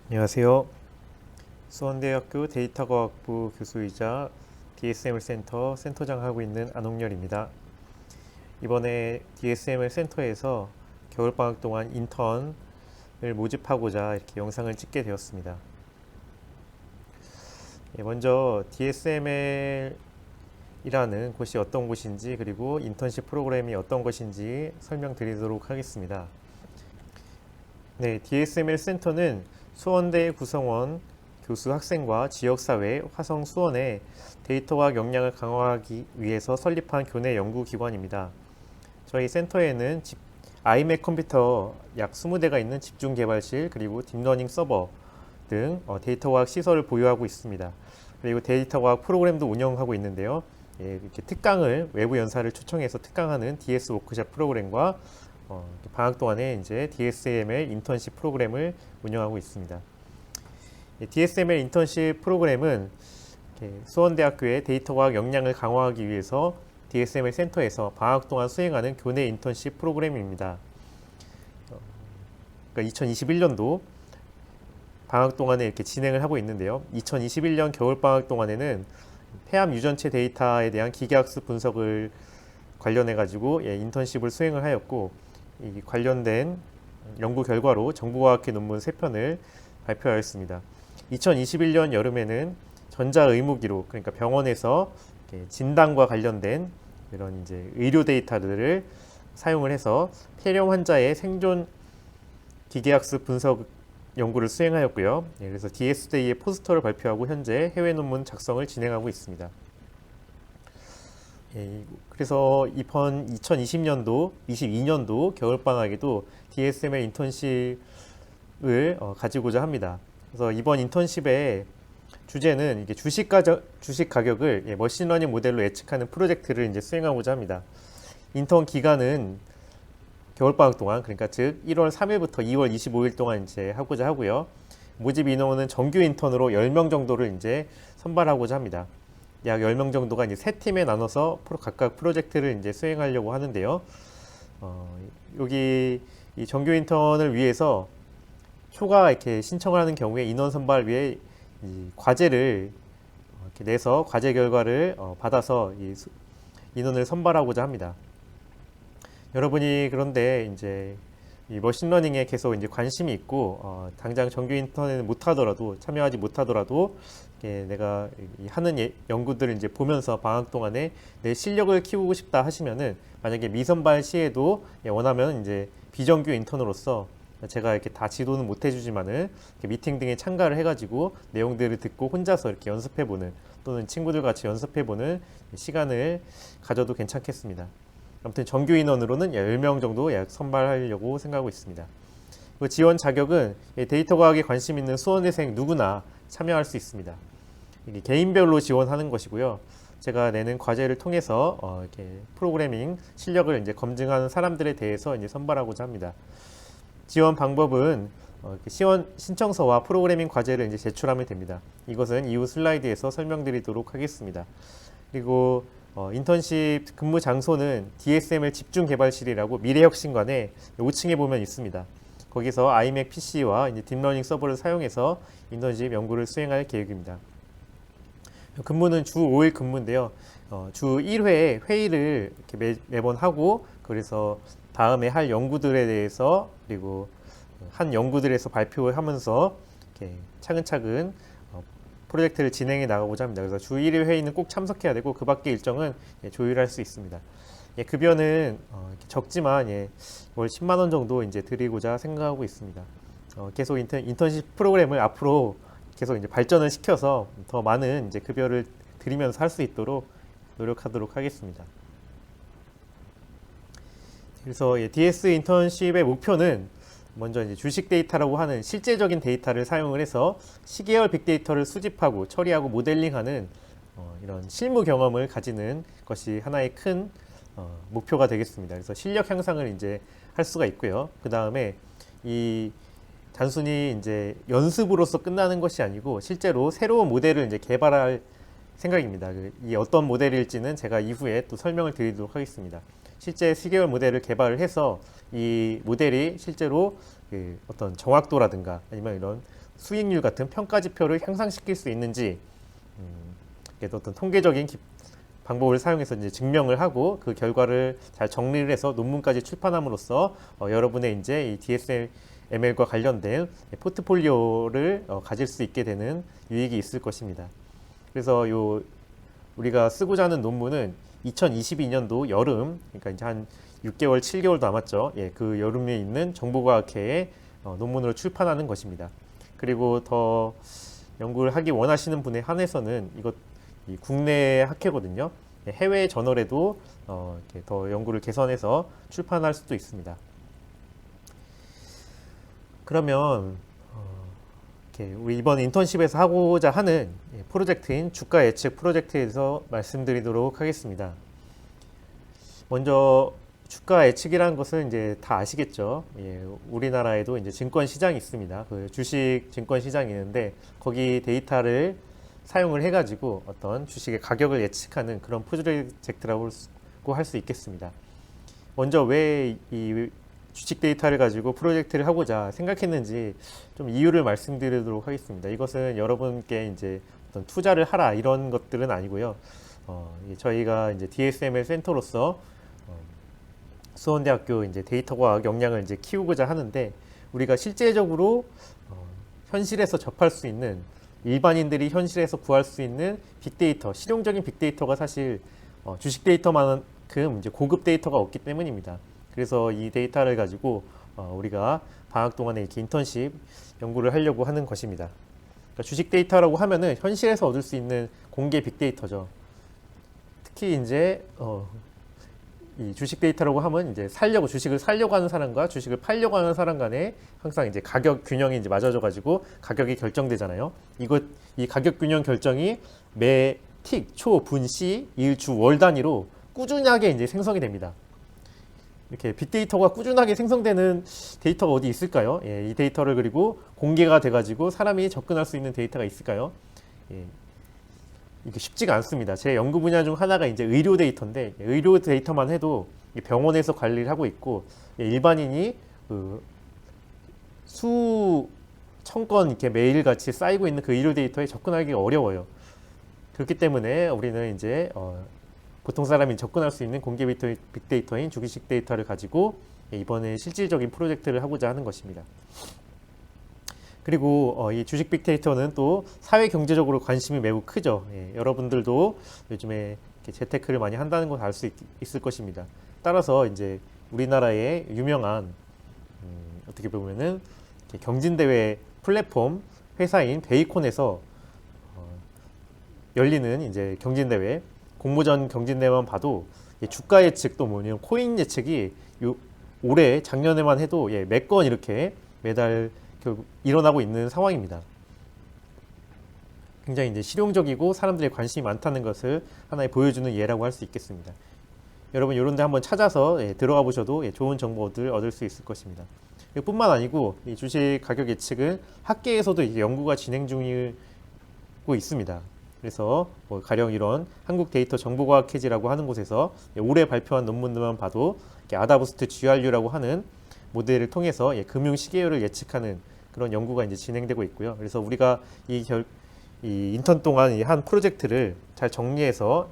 안녕하세요. 수원대학교 데이터과학부 교수이자 DSML 센터 센터장 하고 있는 안홍열입니다. 이번에 DSML 센터에서 겨울방학 동안 인턴을 모집하고자 이렇게 영상을 찍게 되었습니다. 먼저 DSML이라는 곳이 어떤 곳인지 그리고 인턴십 프로그램이 어떤 것인지 설명드리도록 하겠습니다. 네, DSML 센터는 수원대 구성원 교수 학생과 지역사회 화성 수원의 데이터과학 역량을 강화하기 위해서 설립한 교내 연구기관입니다. 저희 센터에는 아이맥 컴퓨터 약 20대가 있는 집중 개발실 그리고 딥러닝 서버 등 데이터과학 시설을 보유하고 있습니다. 그리고 데이터과학 프로그램도 운영하고 있는데요. 이렇게 특강을 외부 연사를 초청해서 특강하는 DS 워크숍 프로그램과 방학 동안에 이제 DSML 인턴십 프로그램을 운영하고 있습니다. DSML 인턴십 프로그램은 수원대학교의 데이터과학 역량을 강화하기 위해서 DSML 센터에서 방학 동안 수행하는 교내 인턴십 프로그램입니다. 그러니까 2021년도 방학 동안에 이렇게 진행을 하고 있는데요. 2021년 겨울방학 동안에는 폐암 유전체 데이터에 대한 기계학습 분석을 관련해 가지고 인턴십을 수행을 하였고, 이 관련된 연구 결과로 정보과학회 논문 3편을 발표하였습니다. 2021년 여름에는 전자의무기록, 그러니까 병원에서 진단과 관련된 이런 이제 의료 데이터들을 사용을 해서 폐렴 환자의 생존 기계학습 분석 연구를 수행하였고요. 그래서 DS데이의 포스터를 발표하고 현재 해외 논문 작성을 진행하고 있습니다. 그래서 이번 2020년도, 22년도 겨울방학에도 DSML 인턴십을 가지고자 합니다. 그래서 이번 인턴십의 주제는 이게 주식 가격을 머신러닝 모델로 예측하는 프로젝트를 이제 수행하고자 합니다. 인턴 기간은 겨울방학 동안, 그러니까 즉 1월 3일부터 2월 25일 동안 이제 하고자 하고요. 모집 인원은 정규 인턴으로 10명 정도를 이제 선발하고자 합니다. 약 10명 정도가 이제 세 팀에 나눠서 각각 프로젝트를 이제 수행하려고 하는데요. 여기 이 정규 인턴을 위해서 초과 이렇게 신청을 하는 경우에 인원 선발 위해 이 과제를 이렇게 내서 과제 결과를 받아서 이 인원을 선발하고자 합니다. 여러분이 그런데 이제 이 머신러닝에 계속 이제 관심이 있고 당장 정규 인턴에는 못하더라도 참여하지 못하더라도 내가 하는 연구들을 이제 보면서 방학 동안에 내 실력을 키우고 싶다 하시면은 만약에 미선발 시에도 원하면 이제 비정규 인턴으로서 제가 이렇게 다 지도는 못 해주지만은 미팅 등에 참가를 해가지고 내용들을 듣고 혼자서 이렇게 연습해보는 또는 친구들 같이 연습해보는 시간을 가져도 괜찮겠습니다. 아무튼 정규 인원으로는 10명 정도 약 선발하려고 생각하고 있습니다. 지원 자격은 데이터 과학에 관심 있는 수원대생 누구나 참여할 수 있습니다. 이게 개인별로 지원하는 것이고요. 제가 내는 과제를 통해서 이렇게 프로그래밍 실력을 이제 검증하는 사람들에 대해서 이제 선발하고자 합니다. 지원 방법은 신청서와 프로그래밍 과제를 이제 제출하면 됩니다. 이것은 이후 슬라이드에서 설명드리도록 하겠습니다. 그리고 인턴십 근무 장소는 DSML 집중개발실이라고 미래혁신관에 5층에 보면 있습니다. 거기서 아이맥 PC와 이제 딥러닝 서버를 사용해서 인턴십 연구를 수행할 계획입니다. 근무는 주 5일 근무인데요. 주 1회에 회의를 이렇게 매번 하고, 그래서 다음에 할 연구들에 대해서 그리고 한 연구들에서 발표를 하면서 이렇게 차근차근 프로젝트를 진행해 나가고자 합니다. 그래서 주 1회 회의는 꼭 참석해야 되고 그 밖의 일정은 조율할 수 있습니다. 급여는 적지만 월 10만 원 정도 이제 드리고자 생각하고 있습니다. 계속 인턴십 프로그램을 앞으로 계속 이제 발전을 시켜서 더 많은 이제 급여를 드리면서 할 수 있도록 노력하도록 하겠습니다. 그래서 DS 인턴십의 목표는 먼저 이제 주식 데이터라고 하는 실제적인 데이터를 사용을 해서 시계열 빅데이터를 수집하고 처리하고 모델링하는 이런 실무 경험을 가지는 것이 하나의 큰 목표가 되겠습니다. 그래서 실력 향상을 이제 할 수가 있고요. 그 다음에 이 단순히 이제 연습으로서 끝나는 것이 아니고 실제로 새로운 모델을 이제 개발할 생각입니다. 이 어떤 모델일지는 제가 이후에 또 설명을 드리도록 하겠습니다. 실제 시계열 모델을 개발을 해서 이 모델이 실제로 그 어떤 정확도라든가 아니면 이런 수익률 같은 평가 지표를 향상시킬 수 있는지 어떤 통계적인 방법을 사용해서 이제 증명을 하고 그 결과를 잘 정리를 해서 논문까지 출판함으로써 여러분의 이제 이 DSML과 관련된 포트폴리오를 가질 수 있게 되는 유익이 있을 것입니다. 그래서 우리가 쓰고자 하는 논문은 2022년도 여름, 그러니까 이제 한 6개월, 7개월 남았죠. 예, 그 여름에 있는 정보과학회의 논문으로 출판하는 것입니다. 그리고 더 연구를 하기 원하시는 분에 한해서는 이 국내 학회거든요. 예, 해외 저널에도 이렇게 더 연구를 개선해서 출판할 수도 있습니다. 그러면 우리 이번 인턴십에서 하고자 하는 프로젝트인 주가 예측 프로젝트에서 말씀드리도록 하겠습니다. 먼저 주가 예측이라는 것은 이제 다 아시겠죠. 예, 우리나라에도 이제 증권 시장이 있습니다. 그 주식 증권 시장이 있는데 거기 데이터를 사용을 해가지고 어떤 주식의 가격을 예측하는 그런 프로젝트라고 할 수 있겠습니다. 먼저 왜 이 주식 데이터를 가지고 프로젝트를 하고자 생각했는지 좀 이유를 말씀드리도록 하겠습니다. 이것은 여러분께 이제 어떤 투자를 하라 이런 것들은 아니고요. 저희가 이제 DSML 센터로서 수원대학교 이제 데이터과학 역량을 이제 키우고자 하는데 우리가 실제적으로 현실에서 접할 수 있는 일반인들이 현실에서 구할 수 있는 빅데이터, 실용적인 빅데이터가 사실 주식 데이터만큼 이제 고급 데이터가 없기 때문입니다. 그래서 이 데이터를 가지고 우리가 방학 동안에 이렇게 인턴십 연구를 하려고 하는 것입니다. 그러니까 주식 데이터라고 하면은 현실에서 얻을 수 있는 공개 빅데이터죠. 특히 이제 이 주식 데이터라고 하면 이제 주식을 살려고 하는 사람과 주식을 팔려고 하는 사람 간에 항상 이제 가격 균형이 이제 맞아져 가지고 가격이 결정되잖아요. 이 가격 균형 결정이 매 틱, 초, 분, 시, 일, 주, 월 단위로 꾸준하게 이제 생성이 됩니다. 이렇게 빅데이터가 꾸준하게 생성되는 데이터가 어디 있을까요? 예, 이 데이터를 그리고 공개가 돼가지고 사람이 접근할 수 있는 데이터가 있을까요? 예, 이게 쉽지가 않습니다. 제 연구 분야 중 하나가 이제 의료 데이터인데 의료 데이터만 해도 병원에서 관리를 하고 있고 일반인이 수천 건 이렇게 매일같이 쌓이고 있는 그 의료 데이터에 접근하기 어려워요. 그렇기 때문에 우리는 이제 보통 사람이 접근할 수 있는 공개 빅데이터인 주식 데이터를 가지고 이번에 실질적인 프로젝트를 하고자 하는 것입니다. 그리고 이 주식 빅데이터는 또 사회 경제적으로 관심이 매우 크죠. 예, 여러분들도 요즘에 재테크를 많이 한다는 걸 알 수 있을 것입니다. 따라서 이제 우리나라의 유명한 어떻게 보면은 경진대회 플랫폼 회사인 베이콘에서 열리는 이제 경진대회 공모전 경진대회만 봐도 주가 예측 또 뭐냐면 코인 예측이 올해 작년에만 해도 몇 건 이렇게 매달 결국 일어나고 있는 상황입니다. 굉장히 이제 실용적이고 사람들의 관심이 많다는 것을 하나의 보여주는 예라고 할 수 있겠습니다. 여러분 이런 데 한번 찾아서 들어가 보셔도 좋은 정보들 얻을 수 있을 것입니다. 뿐만 아니고 이 주식 가격 예측은 학계에서도 이제 연구가 진행 중이고 있습니다. 그래서 가령 이런 한국데이터정보과학회지라고 하는 곳에서 올해 발표한 논문들만 봐도 아다부스트 GRU라고 하는 모델을 통해서 금융 시계열을 예측하는 그런 연구가 이제 진행되고 있고요. 그래서 우리가 이 인턴 동안 한 프로젝트를 잘 정리해서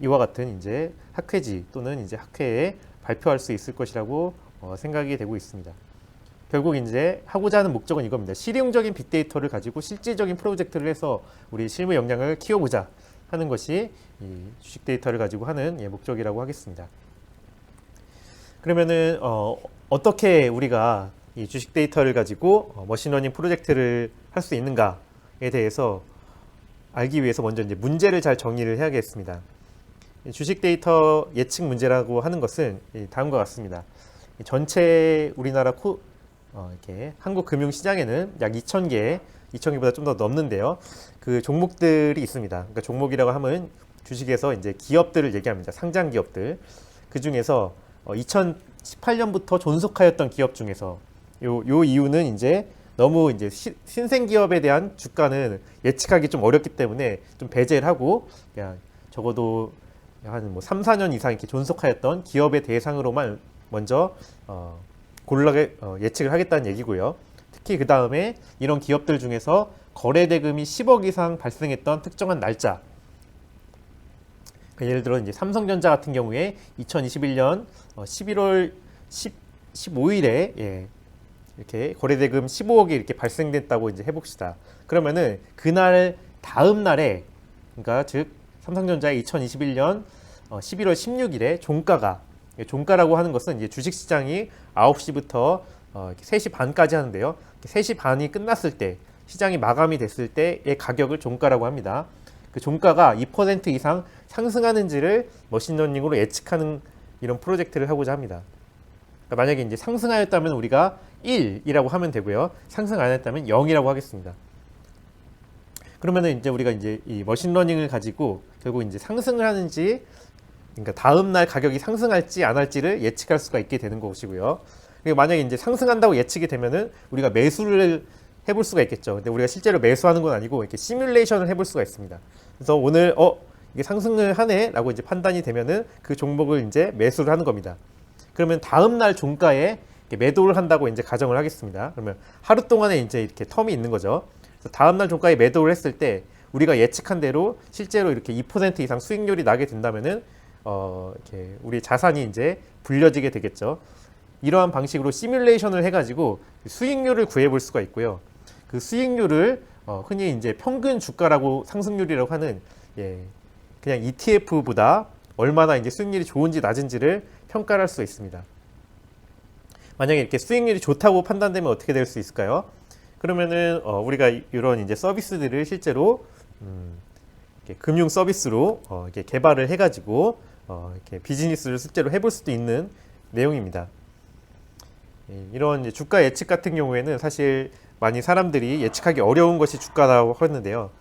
이와 같은 이제 학회지 또는 이제 학회에 발표할 수 있을 것이라고 생각이 되고 있습니다. 결국 이제 하고자 하는 목적은 이겁니다. 실용적인 빅데이터를 가지고 실질적인 프로젝트를 해서 우리 실무 역량을 키워보자 하는 것이 이 주식 데이터를 가지고 하는 목적이라고 하겠습니다. 그러면은 어떻게 우리가 이 주식 데이터를 가지고 머신러닝 프로젝트를 할 수 있는가에 대해서 알기 위해서 먼저 이제 문제를 잘 정리를 해야겠습니다. 주식 데이터 예측 문제라고 하는 것은 다음과 같습니다. 전체 우리나라 이렇게 한국 금융 시장에는 약 2,000개, 2,000개보다 좀 더 넘는데요. 그 종목들이 있습니다. 그러니까 종목이라고 하면 주식에서 이제 기업들을 얘기합니다. 상장 기업들. 그 중에서 2018년부터 존속하였던 기업 중에서 요 이유는 이제 너무 이제 신생 기업에 대한 주가는 예측하기 좀 어렵기 때문에 좀 배제를 하고 그냥 적어도 한 3, 4년 이상 이렇게 존속하였던 기업의 대상으로만 먼저 고르게 예측을 하겠다는 얘기고요. 특히 그 다음에 이런 기업들 중에서 거래 대금이 10억 이상 발생했던 특정한 날짜. 예를 들어 이제 삼성전자 같은 경우에 2021년 11월 15일에 이렇게 거래대금 15억이 이렇게 발생됐다고 이제 해봅시다. 그러면은 그날 다음 날에, 그러니까 즉 삼성전자의 2021년 11월 16일에 종가라고 하는 것은 이제 주식시장이 9시부터 3시 반까지 하는데요. 3시 반이 끝났을 때, 시장이 마감이 됐을 때의 가격을 종가라고 합니다. 그 종가가 2% 이상 상승하는지를 머신러닝으로 예측하는 이런 프로젝트를 하고자 합니다. 그러니까 만약에 이제 상승하였다면 우리가 1이라고 하면 되고요. 상승 안 했다면 0이라고 하겠습니다. 그러면은 이제 우리가 이제 이 머신러닝을 가지고 결국 이제 상승을 하는지, 그러니까 다음 날 가격이 상승할지 안 할지를 예측할 수가 있게 되는 것이고요. 그리고 만약에 이제 상승한다고 예측이 되면은 우리가 매수를 해볼 수가 있겠죠. 근데 우리가 실제로 매수하는 건 아니고 이렇게 시뮬레이션을 해볼 수가 있습니다. 그래서 오늘 이게 상승을 하네라고 이제 판단이 되면은 그 종목을 이제 매수를 하는 겁니다. 그러면 다음 날 종가에 매도를 한다고 이제 가정을 하겠습니다. 그러면 하루 동안에 이제 이렇게 텀이 있는 거죠. 그래서 다음 날 종가에 매도를 했을 때 우리가 예측한 대로 실제로 이렇게 2% 이상 수익률이 나게 된다면은 이렇게 우리 자산이 이제 불려지게 되겠죠. 이러한 방식으로 시뮬레이션을 해가지고 수익률을 구해볼 수가 있고요. 그 수익률을 흔히 이제 평균 주가라고 상승률이라고 하는 그냥 ETF보다 얼마나 이제 수익률이 좋은지 낮은지를 평가를 할 수 있습니다. 만약에 이렇게 수익률이 좋다고 판단되면 어떻게 될 수 있을까요? 그러면은 우리가 이런 이제 서비스들을 실제로 이렇게 금융 서비스로 이렇게 개발을 해가지고 이렇게 비즈니스를 실제로 해볼 수도 있는 내용입니다. 이런 이제 주가 예측 같은 경우에는 사실 많이 사람들이 예측하기 어려운 것이 주가라고 하는데요.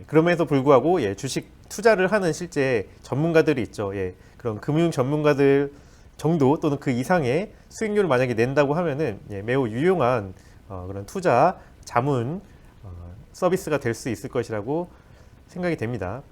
그럼에도 불구하고 주식 투자를 하는 실제 전문가들이 있죠. 그런 금융 전문가들 정도 또는 그 이상의 수익률을 만약에 낸다고 하면은 매우 유용한 그런 투자 자문 서비스가 될 수 있을 것이라고 생각이 됩니다.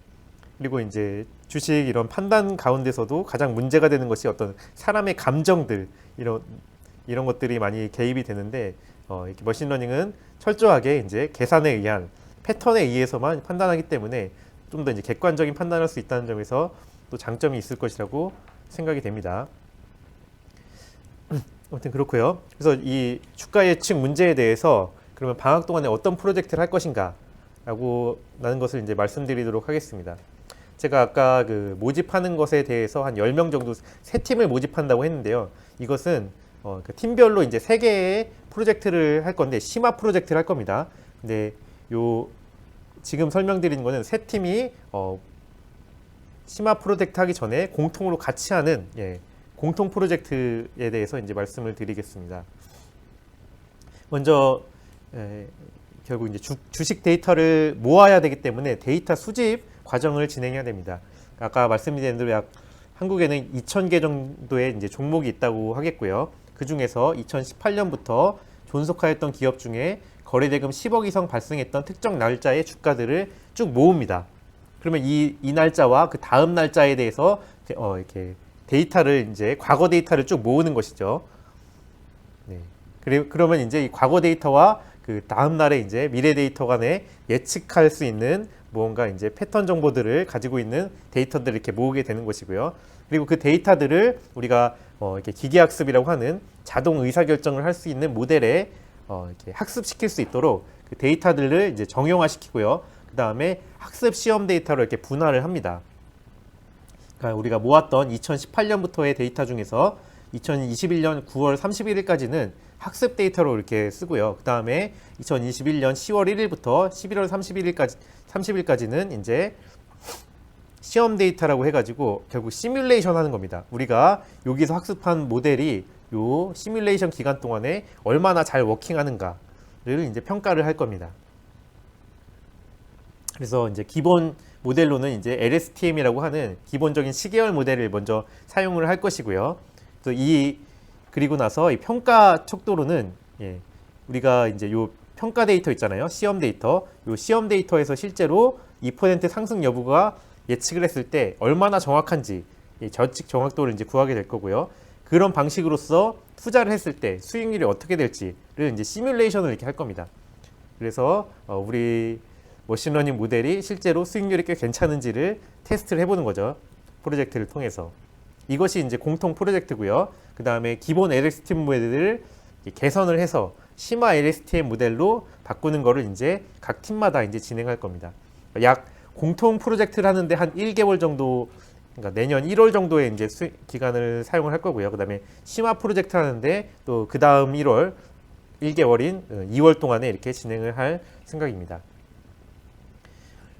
그리고 이제 주식 이런 판단 가운데서도 가장 문제가 되는 것이 어떤 사람의 감정들, 이런 것들이 많이 개입이 되는데 이렇게 머신러닝은 철저하게 이제 계산에 의한 패턴에 의해서만 판단하기 때문에 좀 더 이제 객관적인 판단할 수 있다는 점에서 또 장점이 있을 것이라고 생각이 됩니다. 아무튼 그렇고요. 그래서 이 주가 예측 문제에 대해서 그러면 방학 동안에 어떤 프로젝트를 할 것인가 라는 것을 이제 말씀드리도록 하겠습니다. 제가 아까 그 모집하는 것에 대해서 한 10명 정도 세 팀을 모집한다고 했는데요. 이것은 그 팀별로 이제 3개의 프로젝트를 할 건데 심화 프로젝트를 할 겁니다. 근데 지금 설명드리는 거는 세 팀이 심화 프로젝트 하기 전에 공통으로 같이 하는 공통 프로젝트에 대해서 이제 말씀을 드리겠습니다. 먼저 결국 이제 주식 데이터를 모아야 되기 때문에 데이터 수집 과정을 진행해야 됩니다. 아까 말씀드린 대로 한국에는 2,000개 정도의 이제 종목이 있다고 하겠고요. 그 중에서 2018년부터 존속하였던 기업 중에 거래대금 10억 이상 발생했던 특정 날짜의 주가들을 쭉 모읍니다. 그러면 이 날짜와 그 다음 날짜에 대해서 이렇게 데이터를 이제 과거 데이터를 쭉 모으는 것이죠. 그러면 이제 이 과거 데이터와 그 다음 날에 이제 미래 데이터 간에 예측할 수 있는 무언가 이제 패턴 정보들을 가지고 있는 데이터들을 이렇게 모으게 되는 것이고요. 그리고 그 데이터들을 우리가 이렇게 기계학습이라고 하는 자동 의사결정을 할 수 있는 모델에 이렇게 학습시킬 수 있도록 그 데이터들을 이제 정형화시키고요. 그 다음에 학습 시험 데이터로 이렇게 분할을 합니다. 그러니까 우리가 모았던 2018년부터의 데이터 중에서 2021년 9월 31일까지는 학습 데이터로 이렇게 쓰고요. 그 다음에 2021년 10월 1일부터 11월 30일까지는 이제 시험 데이터라고 해가지고 결국 시뮬레이션 하는 겁니다. 우리가 여기서 학습한 모델이 요 시뮬레이션 기간 동안에 얼마나 잘 워킹하는가를 이제 평가를 할 겁니다. 그래서 이제 기본 모델로는 이제 LSTM이라고 하는 기본적인 시계열 모델을 먼저 사용을 할 것이고요. 그리고 나서 이 평가 척도로는 우리가 이제 요 평가 데이터 있잖아요. 시험 데이터. 요 시험 데이터에서 실제로 2% 상승 여부가 예측을 했을 때 얼마나 정확한지 저측 정확도를 이제 구하게 될 거고요. 그런 방식으로서 투자를 했을 때 수익률이 어떻게 될지를 이제 시뮬레이션을 이렇게 할 겁니다. 그래서 우리 머신러닝 모델이 실제로 수익률이 꽤 괜찮은지를 테스트를 해보는 거죠. 프로젝트를 통해서. 이것이 이제 공통 프로젝트고요. 그 다음에 기본 LSTM 모델을 개선을 해서 심화 LSTM 모델로 바꾸는 거를 이제 각 팀마다 이제 진행할 겁니다. 약 공통 프로젝트를 하는데 한 1개월 정도, 그러니까 내년 1월 정도에 이제 기간을 사용을 할 거고요. 그 다음에 심화 프로젝트 하는데 또 그 다음 1월 1개월인 2월 동안에 이렇게 진행을 할 생각입니다.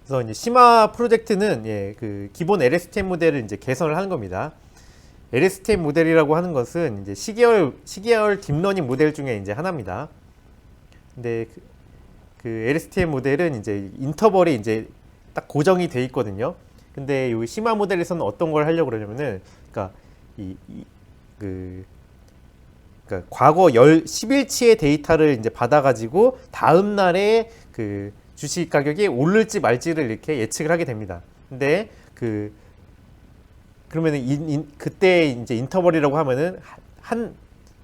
그래서 이제 심화 프로젝트는 그 기본 LSTM 모델을 이제 개선을 하는 겁니다. LSTM 모델이라고 하는 것은 이제 시계열 딥러닝 모델 중에 이제 하나입니다. 근데 그 LSTM 모델은 이제 인터벌이 이제 딱 고정이 돼 있거든요. 근데 이 심화 모델에서는 어떤 걸 하려고 그러냐면은, 그러니까 그러니까 과거 10일치의 데이터를 이제 받아가지고 다음 날에 그 주식 가격이 오를지 말지를 이렇게 예측을 하게 됩니다. 근데 그러면은 그때 이제 인터벌이라고 하면은 한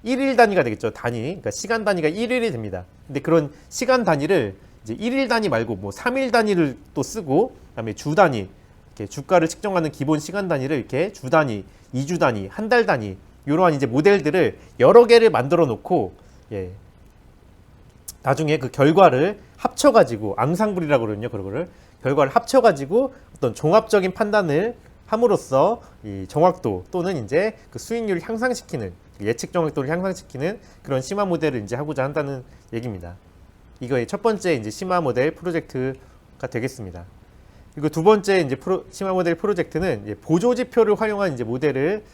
1일 단위가 되겠죠. 단위. 그러니까 시간 단위가 1일이 됩니다. 근데 그런 시간 단위를 이제 1일 단위 말고 뭐 3일 단위를 또 쓰고, 그다음에 주 단위, 이렇게 주가를 측정하는 기본 시간 단위를 이렇게 주 단위, 2주 단위, 한 달 단위, 이러한 이제 모델들을 여러 개를 만들어 놓고, 나중에 그 결과를 합쳐가지고, 앙상블이라고 그러거든요. 그거를 결과를 합쳐가지고 어떤 종합적인 판단을 함으로써 이 정확도 또는 이제 그 수익률을 향상시키는, 예측 정확도를 향상시키는 그런 심화 모델을 이제 하고자 한다는 얘기입니다. 이거의 첫 번째 이제 심화 모델 프로젝트가 되겠습니다. 그리고 두 번째 이제 심화 모델 프로젝트는 이제 보조 지표를 활용한 이제 모델을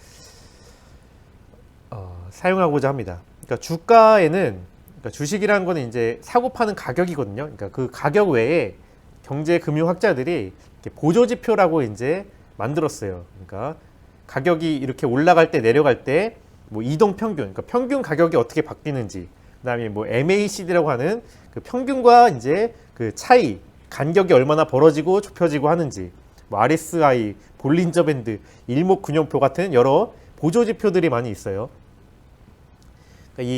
사용하고자 합니다. 그러니까 주가에는, 그러니까 주식이라는 거는 이제 사고 파는 가격이거든요. 그러니까 그 가격 외에 경제 금융학자들이 보조 지표라고 이제 만들었어요. 그러니까 가격이 이렇게 올라갈 때 내려갈 때 뭐 이동 평균, 그러니까 평균 가격이 어떻게 바뀌는지, 그다음에 뭐 MACD라고 하는 그 평균과 이제 그 차이, 간격이 얼마나 벌어지고 좁혀지고 하는지, 뭐 RSI, 볼린저 밴드, 일목균형표 같은 여러 보조 지표들이 많이 있어요. 그러니까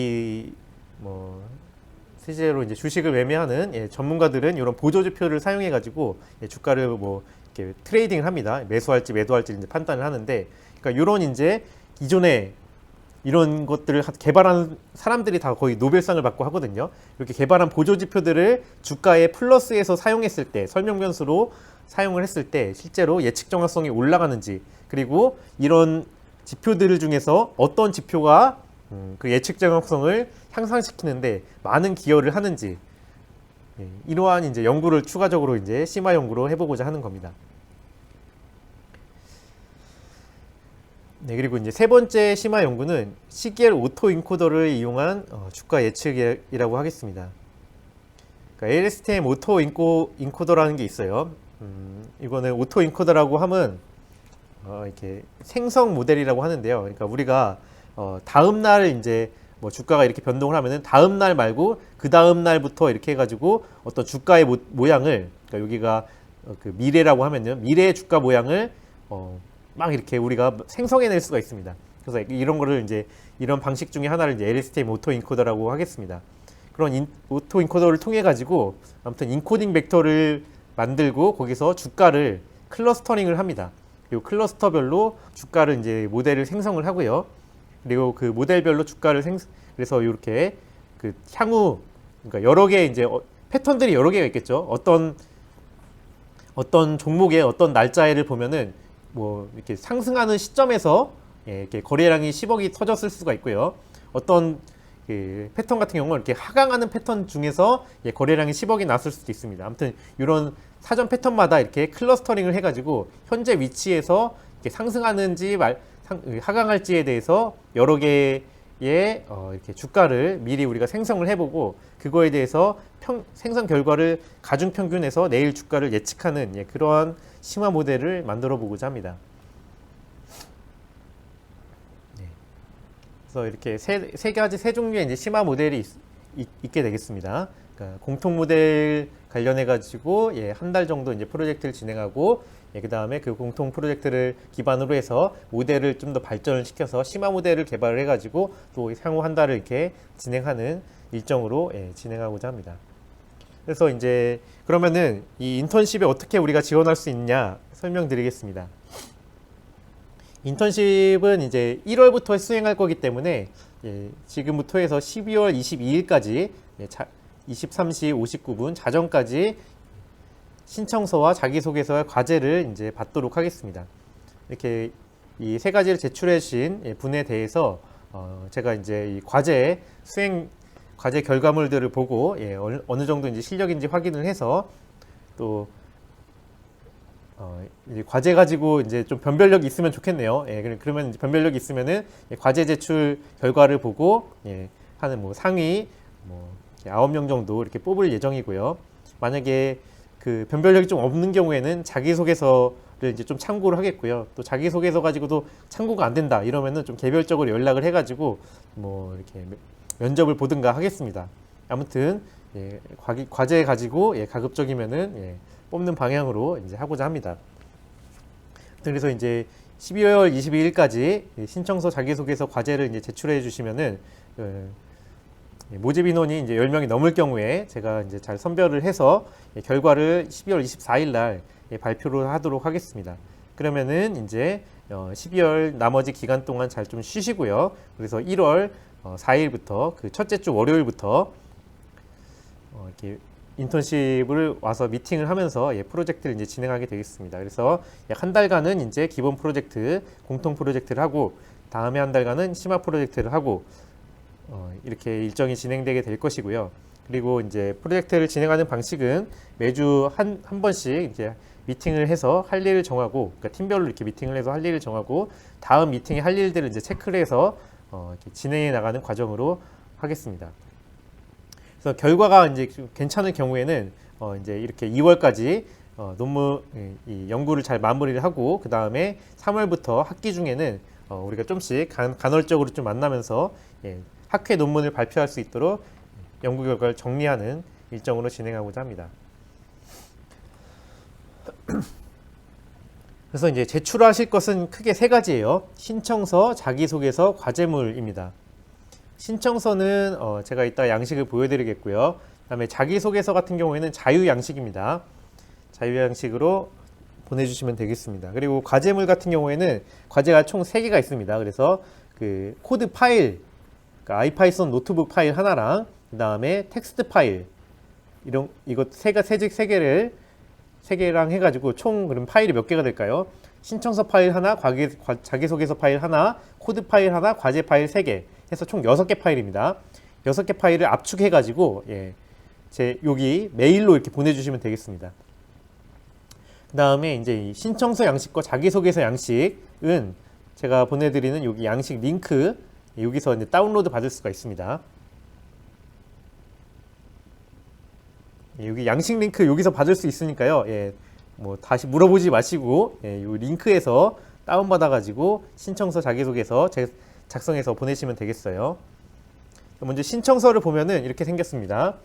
실제로 이제 주식을 매매하는 전문가들은 이런 보조 지표를 사용해 가지고 주가를 뭐 이렇게 트레이딩을 합니다. 매수할지 매도할지 이제 판단을 하는데, 그러니까 이런 이제 기존에 이런 것들을 개발하는 사람들이 다 거의 노벨상을 받고 하거든요. 이렇게 개발한 보조 지표들을 주가의 플러스에서 사용했을 때, 설명 변수로 사용을 했을 때 실제로 예측 정확성이 올라가는지, 그리고 이런 지표들 중에서 어떤 지표가 그 예측 정확성을 향상시키는데 많은 기여를 하는지, 이러한 이제 연구를 추가적으로 이제 심화 연구로 해보고자 하는 겁니다. 그리고 이제 세 번째 심화 연구는 시계열 오토 인코더를 이용한 주가 예측이라고 하겠습니다. 그러니까 LSTM 오토 인코더라는 게 있어요. 이거는 오토 인코더라고 하면 이렇게 생성 모델이라고 하는데요. 그러니까 우리가 다음 날 이제 뭐 주가가 이렇게 변동을 하면은 다음 날 말고 그 다음 날부터 이렇게 해가지고 어떤 주가의 모양을, 그러니까 여기가 그 미래라고 하면요, 미래의 주가 모양을 막 이렇게 우리가 생성해낼 수가 있습니다. 그래서 이런 거를 이제 이런 방식 중에 하나를 이제 LSTM 오토 인코더라고 하겠습니다. 그런 오토 인코더를 통해 가지고 아무튼 인코딩 벡터를 만들고 거기서 주가를 클러스터링을 합니다. 그리고 클러스터별로 주가를 이제 모델을 생성을 하고요. 그리고 그 모델별로 주가를 그래서 이렇게 그 향후, 그러니까 여러 개 이제 패턴들이 여러 개가 있겠죠. 어떤 종목의 어떤 날짜를 보면은 뭐 이렇게 상승하는 시점에서 이렇게 거래량이 10억이 터졌을 수가 있고요. 어떤 그 패턴 같은 경우는 이렇게 하강하는 패턴 중에서 거래량이 10억이 났을 수도 있습니다. 아무튼 이런 사전 패턴마다 이렇게 클러스터링을 해가지고 현재 위치에서 이렇게 상승하는지 하강할지에 대해서 여러 개의 이렇게 주가를 미리 우리가 생성을 해보고 그거에 대해서 생성 결과를 가중평균해서 내일 주가를 예측하는 그러한 심화 모델을 만들어 보고자 합니다. 그래서 이렇게 세 종류의 이제 심화 모델이 있게 되겠습니다. 그러니까 공통 모델 관련해 가지고 예, 한 달 정도 이제 프로젝트를 진행하고 예, 그다음에 그 공통 프로젝트를 기반으로 해서 모델을 좀 더 발전을 시켜서 심화 모델을 개발을 해 가지고 또 향후 한 달을 이렇게 진행하는 일정으로 예, 진행하고자 합니다. 그래서 이제 그러면은 이 인턴십에 어떻게 우리가 지원할 수 있냐 설명드리겠습니다. 인턴십은 이제 1월부터 수행할 거기 때문에 예, 지금부터 해서 12월 22일까지 예, 23시 59분 자정까지 신청서와 자기소개서와 과제를 이제 받도록 하겠습니다. 이렇게 이 세 가지를 제출해 주신 분에 대해서 제가 이제 이 과제 결과물들을 보고 예, 어느 정도 이제 실력인지 확인을 해서 또 이제 과제 가지고 이제 좀 변별력이 있으면 좋겠네요. 예, 그러면 이제 변별력이 있으면은 예, 과제 제출 결과를 보고 예, 하는 뭐 상위 뭐 9명 정도 이렇게 뽑을 예정이고요. 만약에 그 변별력이 좀 없는 경우에는 자기소개서를 이제 좀 참고를 하겠고요. 또 자기소개서 가지고도 참고가 안 된다 이러면은 좀 개별적으로 연락을 해가지고 뭐 이렇게 면접을 보든가 하겠습니다. 아무튼 예, 과제 가지고 예, 가급적이면은 예, 뽑는 방향으로 이제 하고자 합니다. 그래서 이제 12월 22일까지 신청서 자기소개서 과제를 이제 제출해 주시면은 모집 인원이 이제 10명이 넘을 경우에 제가 이제 잘 선별을 해서 결과를 12월 24일 날 발표를 하도록 하겠습니다. 그러면은 이제 12월 나머지 기간 동안 잘 좀 쉬시고요. 그래서 1월 4일부터 그 첫째 주 월요일부터 이렇게 인턴십을 와서 미팅을 하면서 프로젝트를 이제 진행하게 되겠습니다. 그래서 약 한 달간은 이제 기본 프로젝트, 공통 프로젝트를 하고 다음에 한 달간은 심화 프로젝트를 하고 이렇게 일정이 진행되게 될 것이고요. 그리고 이제 프로젝트를 진행하는 방식은 매주 한 번씩 이제 미팅을 해서 할 일을 정하고, 그러니까 팀별로 이렇게 미팅을 해서 할 일을 정하고 다음 미팅에 할 일들을 이제 체크를 해서 이렇게 진행해 나가는 과정으로 하겠습니다. 그래서 결과가 이제 좀 괜찮을 경우에는 이제 이렇게 2월까지 논문 이 연구를 잘 마무리를 하고 그 다음에 3월부터 학기 중에는 우리가 좀씩 간헐적으로 좀 만나면서 예, 학회 논문을 발표할 수 있도록 연구 결과를 정리하는 일정으로 진행하고자 합니다. 그래서 이제 제출하실 것은 크게 세 가지예요. 신청서, 자기소개서, 과제물입니다. 신청서는 제가 이따 양식을 보여드리겠고요. 그다음에 자기소개서 같은 경우에는 자유 양식입니다. 자유 양식으로 보내주시면 되겠습니다. 그리고 과제물 같은 경우에는 과제가 총 3개가 있습니다. 그래서 그 코드 파일, 그러니까 아이파이썬 노트북 파일 하나랑 그 다음에 텍스트 파일 이거 세 개랑 해가지고 총 그럼 파일이 몇 개가 될까요? 신청서 파일 하나, 자기소개서 파일 하나, 코드 파일 하나, 과제 파일 3개 해서 총 6개 파일입니다. 6개 파일을 압축해가지고 여기 메일로 이렇게 보내주시면 되겠습니다. 그 다음에 이제 이 신청서 양식과 자기소개서 양식은 제가 보내드리는 여기 양식 링크 여기서 이제 다운로드 받을 수가 있습니다. 여기 양식 링크 여기서 받을 수 있으니까요. 뭐 다시 물어보지 마시고 이 링크에서 다운받아 가지고 신청서 자기소개서 작성해서 보내시면 되겠어요. 먼저 신청서를 보면은 이렇게 생겼습니다.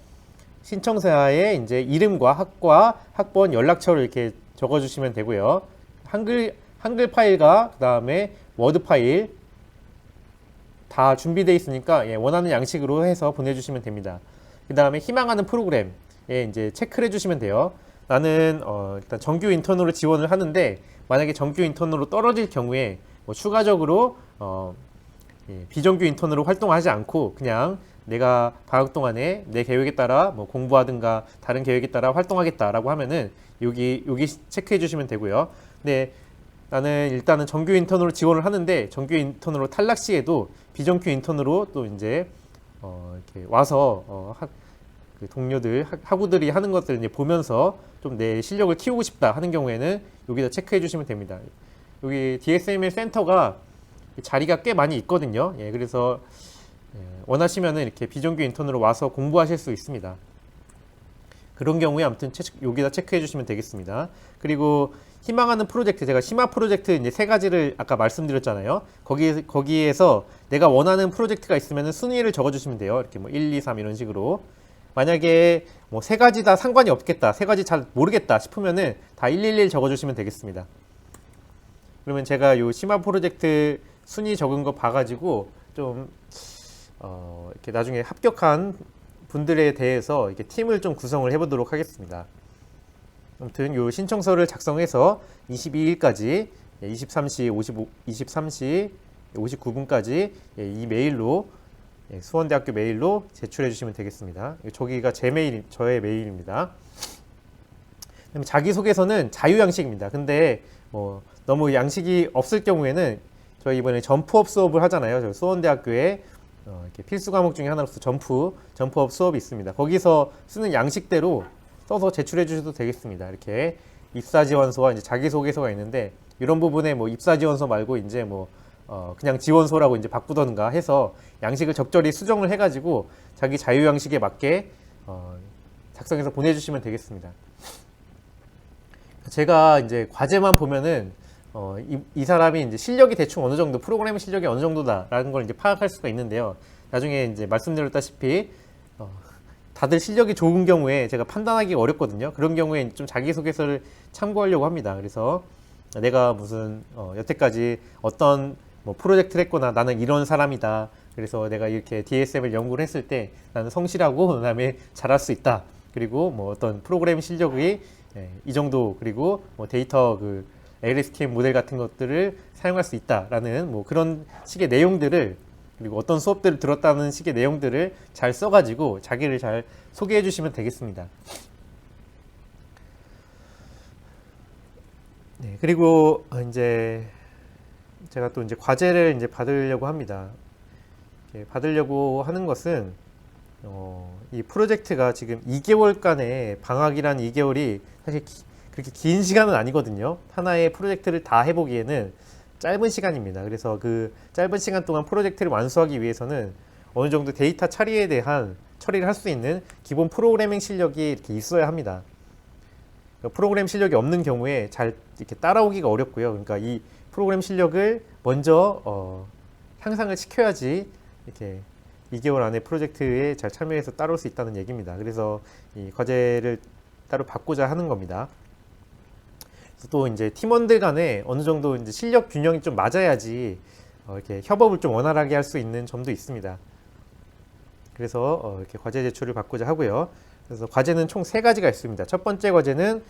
신청서에 이제 이름과 학과, 학번, 연락처를 이렇게 적어주시면 되고요. 한글 파일과 그 다음에 워드 파일 다 준비되어 있으니까 원하는 양식으로 해서 보내주시면 됩니다. 그 다음에 희망하는 프로그램 이제 체크를 해주시면 돼요. 나는 일단 정규 인턴으로 지원을 하는데 만약에 정규 인턴으로 떨어질 경우에 뭐 추가적으로 비정규 인턴으로 활동하지 않고 그냥 내가 방학 동안에 내 계획에 따라 뭐 공부하든가 다른 계획에 따라 활동하겠다라고 하면은 여기 체크해 주시면 되고요. 근데 나는 일단은 정규 인턴으로 지원을 하는데 정규 인턴으로 탈락 시에도 비정규 인턴으로 또 이제 이렇게 와서 그 동료들 학우들이 하는 것들을 이제 보면서 좀 내 실력을 키우고 싶다 하는 경우에는 여기다 체크해 주시면 됩니다. 여기 DSML 센터가 자리가 꽤 많이 있거든요. 그래서 원하시면은 이렇게 비정규 인턴으로 와서 공부하실 수 있습니다. 그런 경우에 아무튼 여기다 체크해 주시면 되겠습니다. 그리고 희망하는 프로젝트, 제가 심화 프로젝트 이제 3가지를 아까 말씀드렸잖아요. 거기에서 내가 원하는 프로젝트가 있으면 순위를 적어 주시면 돼요. 이렇게 뭐 1, 2, 3 이런 식으로. 만약에 뭐 세 가지 다 상관이 없겠다, 세 가지 잘 모르겠다 싶으면은 다 111 적어주시면 되겠습니다. 그러면 제가 요 심화 프로젝트 순위 적은 거 봐가지고 좀 이렇게 나중에 합격한 분들에 대해서 이렇게 팀을 좀 구성을 해보도록 하겠습니다. 아무튼 요 신청서를 작성해서 22일까지 23시 59분까지 이 메일로 수원대학교 메일로 제출해 주시면 되겠습니다. 저기가 제 메일, 저의 메일입니다. 자기소개서는 자유양식입니다. 근데 뭐 너무 양식이 없을 경우에는 저희 이번에 점프업 수업을 하잖아요. 저희 수원대학교에 이렇게 필수 과목 중에 하나로서 점프업 수업이 있습니다. 거기서 쓰는 양식대로 써서 제출해 주셔도 되겠습니다. 이렇게 입사지원서와 이제 자기소개서가 있는데 이런 부분에 뭐 입사지원서 말고 이제 뭐 그냥 지원서라고 이제 바꾸던가 해서 양식을 적절히 수정을 해가지고 자기 자유 양식에 맞게 작성해서 보내주시면 되겠습니다. 제가 이제 과제만 보면은 이 사람이 이제 실력이 대충 어느 정도, 프로그래밍 실력이 어느 정도다라는 걸 이제 파악할 수가 있는데요. 나중에 이제 말씀드렸다시피 다들 실력이 좋은 경우에 제가 판단하기가 어렵거든요. 그런 경우에 좀 자기소개서를 참고하려고 합니다. 그래서 내가 무슨 여태까지 어떤 뭐 프로젝트를 했거나 나는 이런 사람이다. 그래서 내가 이렇게 DSM을 연구를 했을 때 나는 성실하고 그다음에 잘할 수 있다. 그리고 뭐 어떤 프로그래밍 실력이 이 정도, 그리고 뭐 데이터 그 LSTM 모델 같은 것들을 사용할 수 있다라는 뭐 그런 식의 내용들을, 그리고 어떤 수업들을 들었다는 식의 내용들을 잘 써가지고 자기를 잘 소개해 주시면 되겠습니다. 네, 그리고 이제 제가 또 이제 과제를 이제 받으려고 합니다. 받으려고 하는 것은 이 프로젝트가 지금 2개월간의 방학이란 2개월이 사실 그렇게 긴 시간은 아니거든요. 하나의 프로젝트를 다 해보기에는 짧은 시간입니다. 그래서 그 짧은 시간 동안 프로젝트를 완수하기 위해서는 어느 정도 데이터 처리에 대한 처리를 할 수 있는 기본 프로그래밍 실력이 이렇게 있어야 합니다. 그러니까 프로그램 실력이 없는 경우에 잘 이렇게 따라오기가 어렵고요. 그러니까 이 프로그램 실력을 먼저 향상을 시켜야지 이렇게 2개월 안에 프로젝트에 잘 참여해서 따라올 수 있다는 얘기입니다. 그래서 이 과제를 따로 받고자 하는 겁니다. 또 이제 팀원들 간에 어느 정도 이제 실력 균형이 좀 맞아야지 이렇게 협업을 좀 원활하게 할 수 있는 점도 있습니다. 그래서 이렇게 과제 제출을 받고자 하고요. 그래서 과제는 총 3가지가 있습니다. 첫 번째 과제는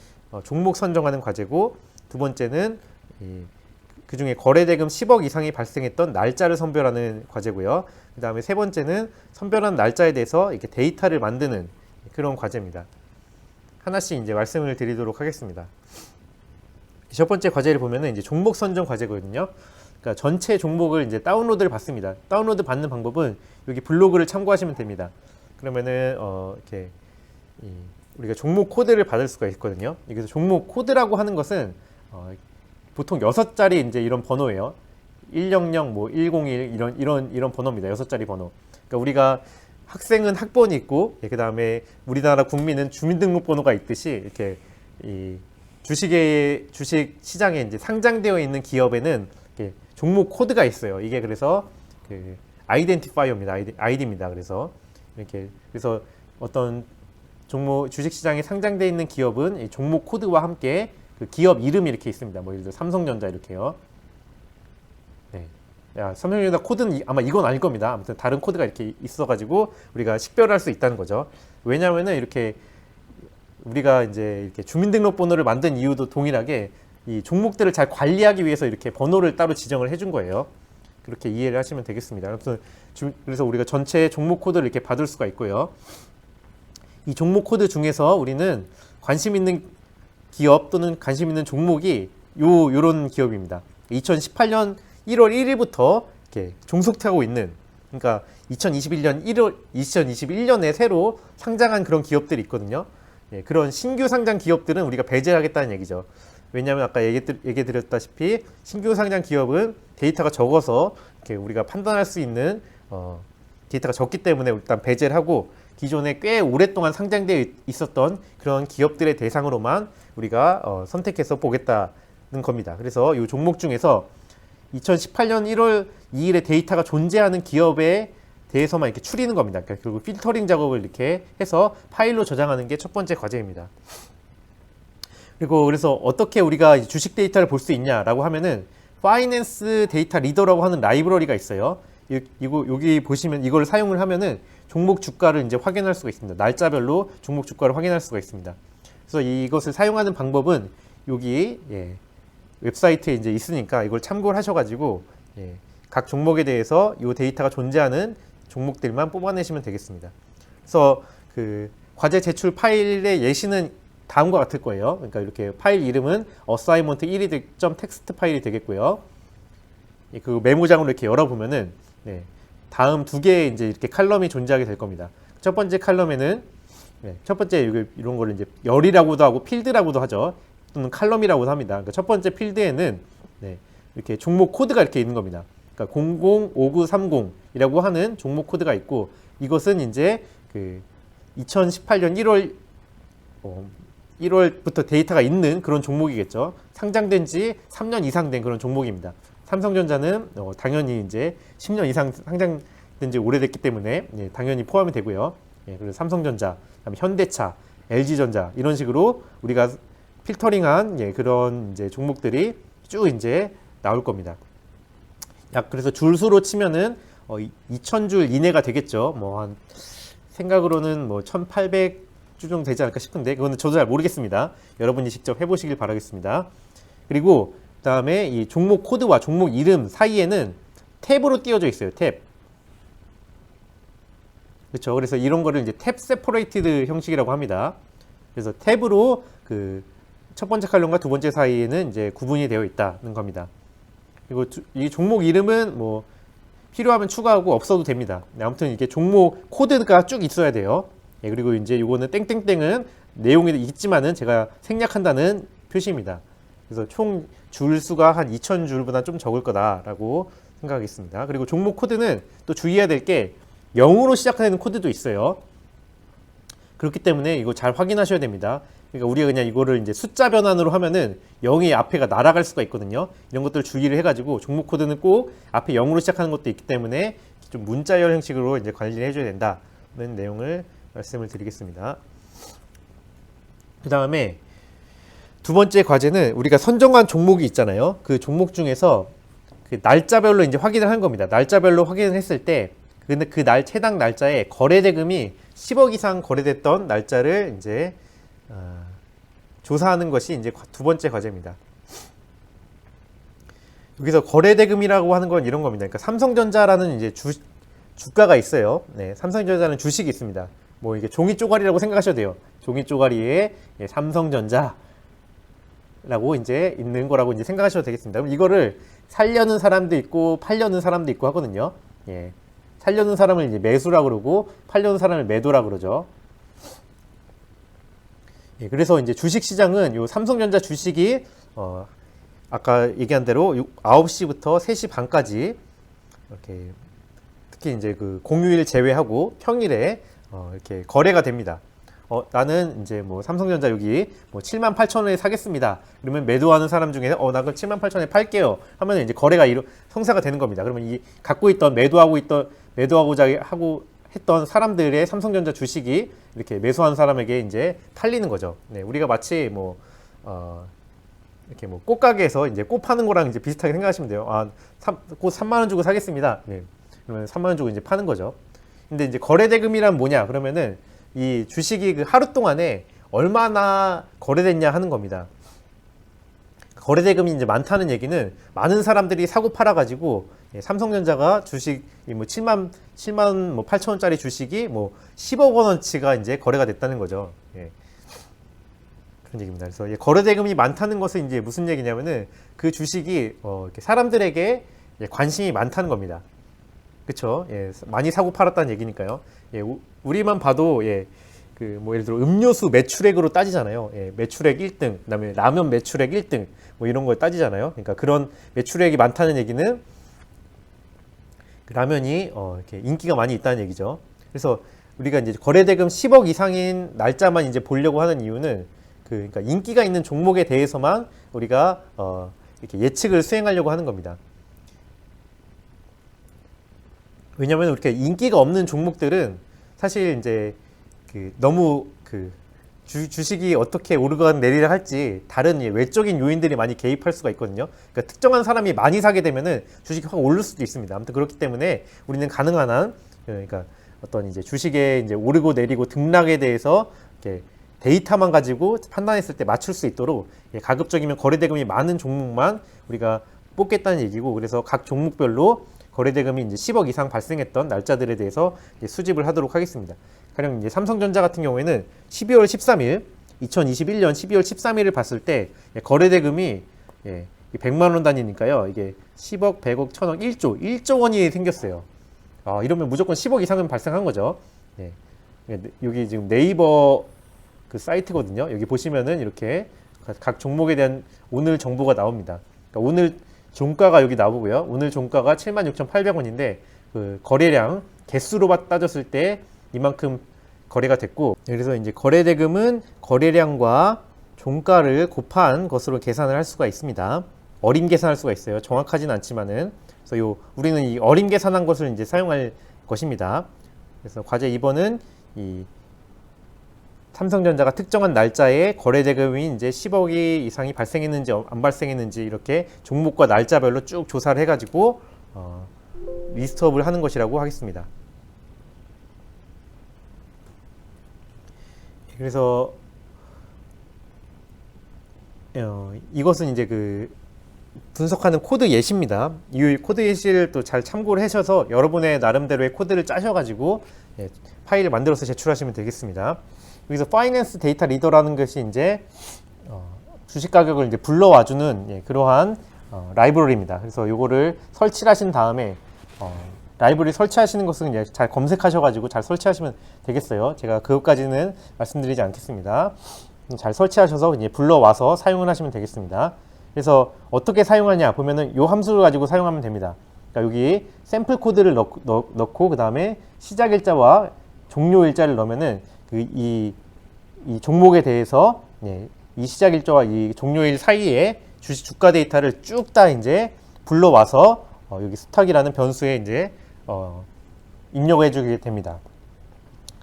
종목 선정하는 과제고, 두 번째는 그 중에 거래대금 10억 이상이 발생했던 날짜를 선별하는 과제고요. 그 다음에 세 번째는 선별한 날짜에 대해서 이렇게 데이터를 만드는 그런 과제입니다. 하나씩 이제 말씀을 드리도록 하겠습니다. 첫 번째 과제를 보면은 이제 종목 선정 과제거든요. 그러니까 전체 종목을 이제 다운로드를 받습니다. 다운로드 받는 방법은 여기 블로그를 참고하시면 됩니다. 그러면은 이렇게 우리가 종목 코드를 받을 수가 있거든요. 그래서 종목 코드라고 하는 것은 보통 6자리 이제 이런 번호예요. 100, 뭐 101 이런 번호입니다. 6자리 번호. 그러니까 우리가 학생은 학번이 있고, 그 다음에 우리나라 국민은 주민등록번호가 있듯이 이렇게 이 주식 시장에 이제 상장되어 있는 기업에는 이렇게 종목 코드가 있어요. 이게 그래서 그 아이덴티파이어입니다. 아이디입니다. 그래서 어떤 종목 주식 시장에 상장되어 있는 기업은 이 종목 코드와 함께 그 기업 이름이 이렇게 있습니다. 뭐 예를 들어 삼성전자 이렇게요. 네. 삼성전자 코드는 아마 이건 아닐 겁니다. 아무튼 다른 코드가 이렇게 있어가지고 우리가 식별할 수 있다는 거죠. 왜냐하면은 이렇게 우리가 이제 이렇게 주민등록번호를 만든 이유도 동일하게 이 종목들을 잘 관리하기 위해서 이렇게 번호를 따로 지정을 해준 거예요. 그렇게 이해를 하시면 되겠습니다. 아무튼 그래서 우리가 전체 종목 코드를 이렇게 받을 수가 있고요. 이 종목 코드 중에서 우리는 관심 있는 기업 또는 관심 있는 종목이 요런 기업입니다. 2018년 1월 1일부터 이렇게 종속하고 있는, 그러니까 2021년에 새로 상장한 그런 기업들이 있거든요. 그런 신규 상장 기업들은 우리가 배제하겠다는 얘기죠. 왜냐하면 아까 얘기 드렸다시피 신규 상장 기업은 데이터가 적어서 이렇게 우리가 판단할 수 있는 데이터가 적기 때문에 일단 배제를 하고, 기존에 꽤 오랫동안 상장되어 있었던 그런 기업들의 대상으로만 우리가 선택해서 보겠다는 겁니다. 그래서 이 종목 중에서 2018년 1월 2일에 데이터가 존재하는 기업의 대해서만 이렇게 추리는 겁니다. 그러니까 결국 필터링 작업을 이렇게 해서 파일로 저장하는 게 첫 번째 과제입니다. 그리고 그래서 어떻게 우리가 주식 데이터를 볼 수 있냐라고 하면은 파이낸스 데이터 리더라고 하는 라이브러리가 있어요. 여기 보시면 이걸 사용을 하면은 종목 주가를 이제 확인할 수가 있습니다. 날짜별로 종목 주가를 확인할 수가 있습니다. 그래서 이것을 사용하는 방법은 여기 웹사이트에 이제 있으니까 이걸 참고를 하셔가지고 각 종목에 대해서 이 데이터가 존재하는 종목들만 뽑아내시면 되겠습니다. 그래서 그 과제 제출 파일의 예시는 다음과 같을 거예요. 그러니까 이렇게 파일 이름은 assignment 1이.txt 파일이 되겠고요. 그 메모장으로 이렇게 열어보면은 다음 두 개의 이제 이렇게 칼럼이 존재하게 될 겁니다. 첫 번째 칼럼에는 첫 번째 이런 거를 이제 열이라고도 하고 필드라고도 하죠. 또는 칼럼이라고도 합니다. 그러니까 첫 번째 필드에는 이렇게 종목 코드가 이렇게 있는 겁니다. 그러니까 005930이라고 하는 종목 코드가 있고 이것은 이제 그 2018년 1월부터 데이터가 있는 그런 종목이겠죠. 상장된 지 3년 이상 된 그런 종목입니다. 삼성전자는 당연히 이제 10년 이상 상장된 지 오래됐기 때문에 당연히 포함이 되고요. 그래서 삼성전자, 그다음에 현대차, LG전자 이런 식으로 우리가 필터링한 그런 이제 종목들이 쭉 이제 나올 겁니다. 약 그래서 줄수로 치면은 2,000줄 이내가 되겠죠. 뭐 한 생각으로는 뭐 1,800주 정도 되지 않을까 싶은데 그거는 저도 잘 모르겠습니다. 여러분이 직접 해보시길 바라겠습니다. 그리고 그다음에 이 종목 코드와 종목 이름 사이에는 탭으로 띄워져 있어요. 탭. 그렇죠. 그래서 이런 거를 이제 탭 세퍼레이티드 형식이라고 합니다. 그래서 탭으로 그 첫 번째 칼럼과 두 번째 사이에는 이제 구분이 되어 있다는 겁니다. 그리고 이 종목 이름은 뭐 필요하면 추가하고 없어도 됩니다. 아무튼 이게 종목 코드가 쭉 있어야 돼요. 그리고 이제 이거는 땡땡땡은 내용이 있지만은 제가 생략한다는 표시입니다. 그래서 총 줄 수가 한 2,000줄보다 좀 적을 거다라고 생각하겠습니다. 그리고 종목 코드는 또 주의해야 될 게 0으로 시작하는 코드도 있어요. 그렇기 때문에 이거 잘 확인하셔야 됩니다. 그러니까 우리가 그냥 이거를 이제 숫자 변환으로 하면은 0의 앞에가 날아갈 수가 있거든요. 이런 것들 주의를 해가지고 종목 코드는 꼭 앞에 0으로 시작하는 것도 있기 때문에 좀 문자열 형식으로 이제 관리를 해줘야 된다는 내용을 말씀을 드리겠습니다. 그 다음에 두 번째 과제는 우리가 선정한 종목이 있잖아요. 그 종목 중에서 그 날짜별로 이제 확인을 한 겁니다. 날짜별로 확인을 했을 때 근데 그 해당 날짜에 거래 대금이 10억 이상 거래됐던 날짜를 이제 조사하는 것이 이제 두 번째 과제입니다. 여기서 거래 대금이라고 하는 건 이런 겁니다. 그러니까 삼성전자라는 이제 주가가 있어요. 삼성전자는 주식이 있습니다. 뭐 이게 종이 쪼가리라고 생각하셔도 돼요. 종이 쪼가리에 삼성전자라고 이제 있는 거라고 이제 생각하셔도 되겠습니다. 그럼 이거를 살려는 사람도 있고 팔려는 사람도 있고 하거든요. 살려는 사람을 이제 매수라고 그러고 팔려는 사람을 매도라고 그러죠. 그래서 이제 주식 시장은 요 삼성전자 주식이 아까 얘기한 대로 9시부터 3시 반까지 이렇게 특히 이제 그 공휴일 제외하고 평일에 이렇게 거래가 됩니다. 나는 이제 뭐 삼성전자 여기 뭐 78,000원에 사겠습니다. 그러면 매도하는 사람 중에 나 그럼 78,000원에 팔게요. 하면 이제 거래가 성사가 되는 겁니다. 그러면 이 갖고 있던 매도하고자 하고 했던 사람들의 삼성전자 주식이 이렇게 매수한 사람에게 이제 팔리는 거죠. 우리가 마치 뭐 이렇게 뭐 꽃가게에서 이제 꽃 파는 거랑 이제 비슷하게 생각하시면 돼요. 꽃 3만 원 주고 사겠습니다. 그러면 3만 원 주고 이제 파는 거죠. 근데 이제 거래 대금이란 뭐냐? 그러면은 이 주식이 그 하루 동안에 얼마나 거래됐냐 하는 겁니다. 거래 대금이 이제 많다는 얘기는 많은 사람들이 사고 팔아 가지고 삼성전자가 주식 뭐 7만 뭐 8천 원짜리 주식이 뭐 10억 원어치가 이제 거래가 됐다는 거죠. 그런 얘기입니다. 그래서 거래 대금이 많다는 것은 이제 무슨 얘기냐면은 그 주식이 이렇게 사람들에게 관심이 많다는 겁니다. 그렇죠? 많이 사고 팔았다는 얘기니까요. 우리만 봐도 그 뭐 예를 들어 음료수 매출액으로 따지잖아요. 매출액 1등, 그다음에 라면 매출액 1등 뭐 이런 걸 따지잖아요. 그러니까 그런 매출액이 많다는 얘기는 그 라면이 이렇게 인기가 많이 있다는 얘기죠. 그래서 우리가 이제 거래대금 10억 이상인 날짜만 이제 보려고 하는 이유는 그러니까 인기가 있는 종목에 대해서만 우리가 이렇게 예측을 수행하려고 하는 겁니다. 왜냐하면 이렇게 인기가 없는 종목들은 사실 이제 너무 주식이 어떻게 오르거나 내리라 할지 다른 외적인 요인들이 많이 개입할 수가 있거든요. 그러니까 특정한 사람이 많이 사게 되면은 주식이 확 오를 수도 있습니다. 아무튼 그렇기 때문에 우리는 가능한 한 그러니까 어떤 이제 주식의 이제 오르고 내리고 등락에 대해서 이렇게 데이터만 가지고 판단했을 때 맞출 수 있도록 가급적이면 거래대금이 많은 종목만 우리가 뽑겠다는 얘기고, 그래서 각 종목별로 거래대금이 이제 10억 이상 발생했던 날짜들에 대해서 이제 수집을 하도록 하겠습니다. 가령 이제 삼성전자 같은 경우에는 12월 13일, 2021년 12월 13일을 봤을 때 거래대금이 100만 원 단위니까요. 이게 10억, 100억, 1000억, 1조 원이 생겼어요. 이러면 무조건 10억 이상은 발생한 거죠. 여기 지금 네이버 그 사이트거든요. 여기 보시면은 이렇게 각 종목에 대한 오늘 정보가 나옵니다. 그러니까 오늘 종가가 여기 나오고요. 오늘 종가가 76,800원인데 그 거래량 개수로 따졌을 때 이만큼 거래가 됐고, 그래서 이제 거래대금은 거래량과 종가를 곱한 것으로 계산을 할 수가 있습니다. 어림 계산할 수가 있어요. 정확하진 않지만은. 그래서 우리는 이 어림 계산한 것을 이제 사용할 것입니다. 그래서 과제 2번은 이 삼성전자가 특정한 날짜에 거래대금이 이제 10억이 이상이 발생했는지 안 발생했는지 이렇게 종목과 날짜별로 쭉 조사를 해가지고 리스트업을 하는 것이라고 하겠습니다. 그래서 이것은 이제 그 분석하는 코드 예시입니다. 이 코드 예시를 또 잘 참고를 하셔서 여러분의 나름대로의 코드를 짜셔가지고 파일을 만들어서 제출하시면 되겠습니다. 여기서 파이낸스 데이터 리더라는 것이 이제 주식 가격을 이제 불러와주는 그러한 라이브러리입니다. 그래서 이거를 설치를 하신 다음에 라이브러리 설치하시는 것은 이제 잘 검색하셔가지고 잘 설치하시면 되겠어요. 제가 그것까지는 말씀드리지 않겠습니다. 잘 설치하셔서 이제 불러와서 사용을 하시면 되겠습니다. 그래서 어떻게 사용하냐 보면은 이 함수를 가지고 사용하면 됩니다. 그러니까 여기 샘플 코드를 넣고 그 다음에 시작 일자와 종료 일자를 넣으면은 이 종목에 대해서 이 시작 일자와 이 종료일 사이에 주가 데이터를 쭉 다 이제 불러와서 여기 스탁이라는 변수에 이제 입력해 주게 됩니다.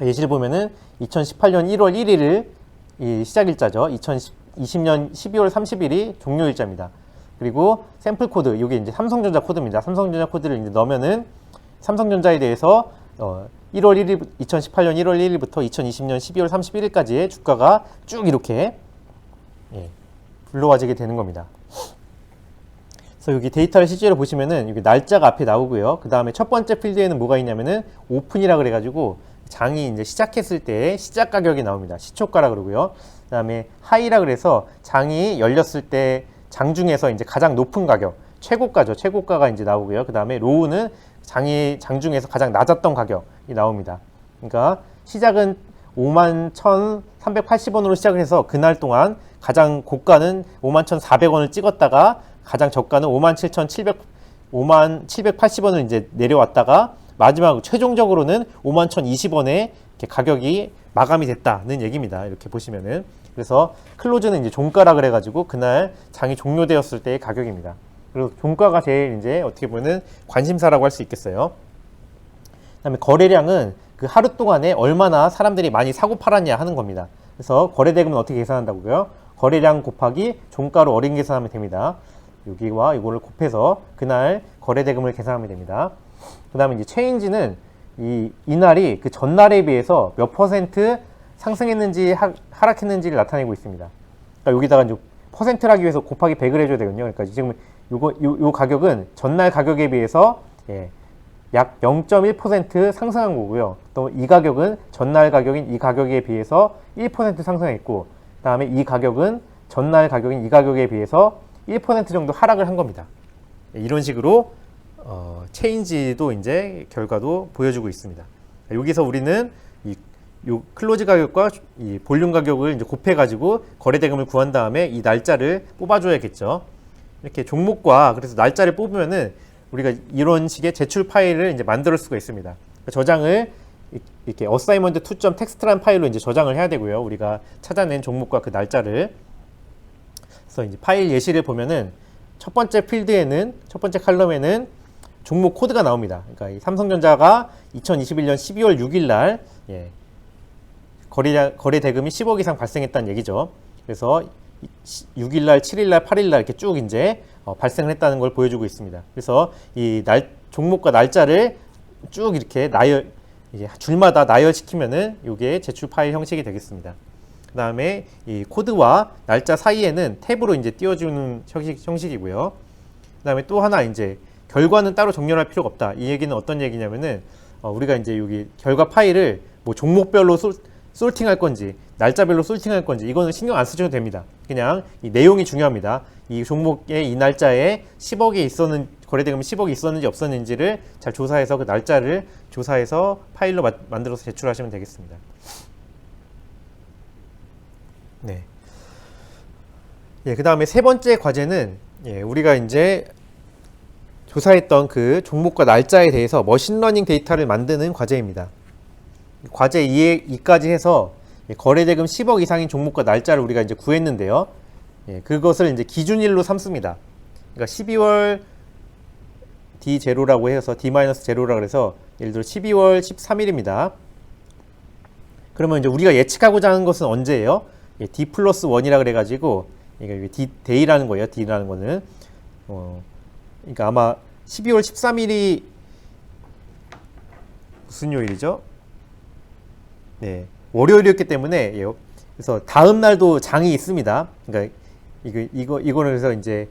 예시를 보면은 2018년 1월 1일을 이 시작 일자죠. 2020년 12월 30일이 종료 일자입니다. 그리고 샘플 코드, 이게 이제 삼성전자 코드입니다. 삼성전자 코드를 이제 넣으면은 삼성전자에 대해서 2018년 1월 1일부터 2020년 12월 31일까지의 주가가 쭉 이렇게 불러와지게 되는 겁니다. 그래서 여기 데이터를 실제로 보시면은 여기 날짜가 앞에 나오고요. 그 다음에 첫 번째 필드에는 뭐가 있냐면은 오픈이라 그래가지고 장이 이제 시작했을 때 시작 가격이 나옵니다. 시초가라 그러고요. 그 다음에 하이라 그래서 장이 열렸을 때 장 중에서 이제 가장 높은 가격, 최고가죠. 최고가가 이제 나오고요. 그 다음에 로우는 장 중에서 가장 낮았던 가격이 나옵니다. 그러니까 시작은 51,380원으로 시작을 해서 그날 동안 가장 고가는 51,400원을 찍었다가 가장 저가는 57,780원을 이제 내려왔다가 마지막 최종적으로는 51,020원에 가격이 마감이 됐다는 얘기입니다. 이렇게 보시면은. 그래서 클로즈는 이제 종가라 그래가지고 그날 장이 종료되었을 때의 가격입니다. 그리고 종가가 제일 이제 어떻게 보면은 관심사라고 할 수 있겠어요. 그다음에 거래량은 그 하루 동안에 얼마나 사람들이 많이 사고 팔았냐 하는 겁니다. 그래서 거래대금은 어떻게 계산한다고요? 거래량 곱하기 종가로 어림 계산하면 됩니다. 여기와 이거를 곱해서 그날 거래대금을 계산하면 됩니다. 그 다음에 이제 체인지는 이날이 그 전날에 비해서 몇 퍼센트 상승했는지 하락했는지를 나타내고 있습니다. 그러니까 여기다가 이제 퍼센트를 하기 위해서 곱하기 100을 해줘야 되거든요. 그러니까 지금 요 가격은 전날 가격에 비해서 약 0.1% 상승한 거고요. 또 이 가격은 전날 가격인 이 가격에 비해서 1% 상승했고, 그 다음에 이 가격은 전날 가격인 이 가격에 비해서 1% 정도 하락을 한 겁니다. 이런 식으로 체인지도 이제 결과도 보여주고 있습니다. 여기서 우리는 요 클로즈 가격과 이 볼륨 가격을 이제 곱해가지고 거래대금을 구한 다음에 이 날짜를 뽑아줘야겠죠. 이렇게 종목과 그래서 날짜를 뽑으면은 우리가 이런 식의 제출 파일을 이제 만들 수가 있습니다. 저장을 이렇게 assignment to.txt라는 파일로 이제 저장을 해야 되고요. 우리가 찾아낸 종목과 그 날짜를. 그래서 이제 파일 예시를 보면은 첫 번째 필드에는 첫 번째 칼럼에는 종목 코드가 나옵니다. 그러니까 이 삼성전자가 2021년 12월 6일 날 거래 대금이 10억 이상 발생했다는 얘기죠. 그래서 6일 날, 7일 날, 8일 날 이렇게 쭉 이제 발생을 했다는 걸 보여주고 있습니다. 그래서 이 종목과 날짜를 쭉 이렇게 이제 줄마다 나열시키면은 이게 제출 파일 형식이 되겠습니다. 그 다음에 이 코드와 날짜 사이에는 탭으로 이제 띄워주는 형식이고요. 그 다음에 또 하나 이제 결과는 따로 정렬할 필요가 없다. 이 얘기는 어떤 얘기냐면은 우리가 이제 여기 결과 파일을 뭐 종목별로 솔팅할 건지 날짜별로 솔팅할 건지 이거는 신경 안 쓰셔도 됩니다. 그냥 이 내용이 중요합니다. 이 종목의 이 날짜에 10억이 거래대금이 10억이 있었는지 없었는지를 잘 조사해서 그 날짜를 조사해서 파일로 만들어서 제출하시면 되겠습니다. 네. 그 다음에 세 번째 과제는 우리가 이제 조사했던 그 종목과 날짜에 대해서 머신러닝 데이터를 만드는 과제입니다. 과제 2까지 해서 거래대금 10억 이상인 종목과 날짜를 우리가 이제 구했는데요. 그것을 이제 기준일로 삼습니다. 그러니까 12월 D0라고 해서 D-0라고 해서 예를 들어 12월 13일입니다. 그러면 이제 우리가 예측하고자 하는 것은 언제예요? D+1이라 그래가지고 이게 D데이라는 거예요. D라는 거는 그러니까 아마 12월 13일이 무슨 요일이죠? 네, 월요일이었기 때문에 그래서 다음 날도 장이 있습니다. 그러니까 이거는 그래서 이제